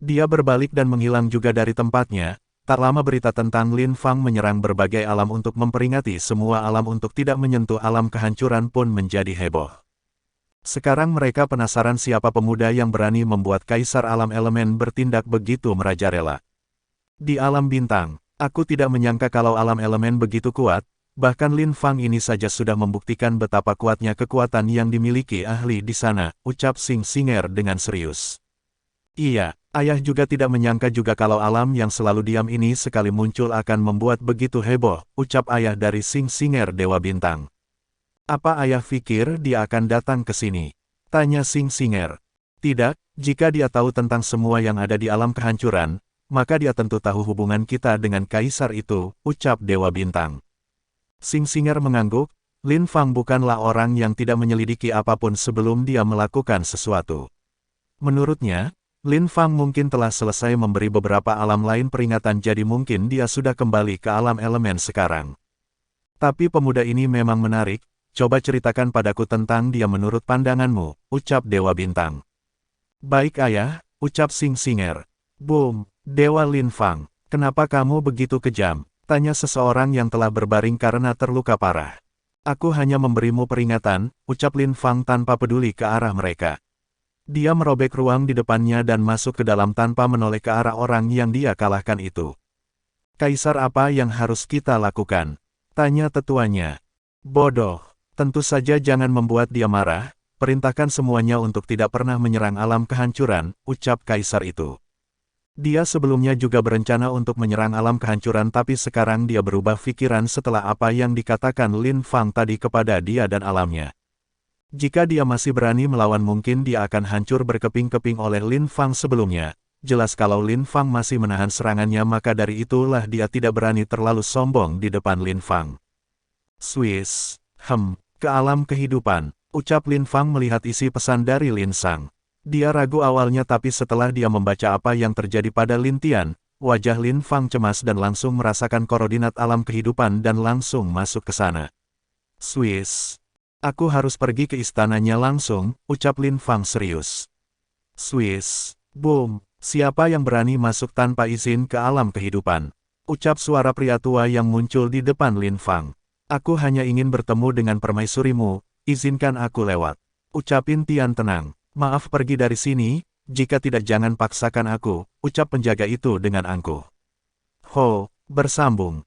Dia berbalik dan menghilang juga dari tempatnya, tak lama berita tentang Lin Fang menyerang berbagai alam untuk memperingati semua alam untuk tidak menyentuh alam kehancuran pun menjadi heboh. Sekarang mereka penasaran siapa pemuda yang berani membuat Kaisar Alam Elemen bertindak begitu merajalela. Di alam bintang. Aku tidak menyangka kalau alam elemen begitu kuat, bahkan Lin Fang ini saja sudah membuktikan betapa kuatnya kekuatan yang dimiliki ahli di sana, ucap Xing Xinger dengan serius. Iya, ayah juga tidak menyangka juga kalau alam yang selalu diam ini sekali muncul akan membuat begitu heboh, ucap ayah dari Xing Xinger Dewa Bintang. Apa ayah pikir dia akan datang ke sini? Tanya Xing Xinger. Tidak, jika dia tahu tentang semua yang ada di alam kehancuran, maka dia tentu tahu hubungan kita dengan kaisar itu, ucap Dewa Bintang. Xing Xinger mengangguk, Lin Fang bukanlah orang yang tidak menyelidiki apapun sebelum dia melakukan sesuatu. Menurutnya, Lin Fang mungkin telah selesai memberi beberapa alam lain peringatan jadi mungkin dia sudah kembali ke alam elemen sekarang. Tapi pemuda ini memang menarik, coba ceritakan padaku tentang dia menurut pandanganmu, ucap Dewa Bintang. Baik ayah, ucap Xing Xinger. Boom, Dewa Lin Fang, kenapa kamu begitu kejam? Tanya seseorang yang telah berbaring karena terluka parah. Aku hanya memberimu peringatan, ucap Lin Fang tanpa peduli ke arah mereka. Dia merobek ruang di depannya dan masuk ke dalam tanpa menoleh ke arah orang yang dia kalahkan itu. Kaisar apa yang harus kita lakukan? Tanya tetuanya. Bodoh, tentu saja jangan membuat dia marah, perintahkan semuanya untuk tidak pernah menyerang alam kehancuran, ucap kaisar itu. Dia sebelumnya juga berencana untuk menyerang alam kehancuran tapi sekarang dia berubah pikiran setelah apa yang dikatakan Lin Fang tadi kepada dia dan alamnya. Jika dia masih berani melawan mungkin dia akan hancur berkeping-keping oleh Lin Fang sebelumnya. Jelas kalau Lin Fang masih menahan serangannya maka dari itulah dia tidak berani terlalu sombong di depan Lin Fang. Swiss, ke alam kehidupan, ucap Lin Fang melihat isi pesan dari Lin Sang. Dia ragu awalnya tapi setelah dia membaca apa yang terjadi pada Lin Tian, wajah Lin Fang cemas dan langsung merasakan koordinat alam kehidupan dan langsung masuk ke sana. Swiss. Aku harus pergi ke istananya langsung, ucap Lin Fang serius. Swiss. Boom. Siapa yang berani masuk tanpa izin ke alam kehidupan? Ucap suara pria tua yang muncul di depan Lin Fang. Aku hanya ingin bertemu dengan permaisurimu, izinkan aku lewat. Ucapin Tian tenang. Maaf pergi dari sini, jika tidak jangan paksakan aku, ucap penjaga itu dengan angkuh. Ho, bersambung.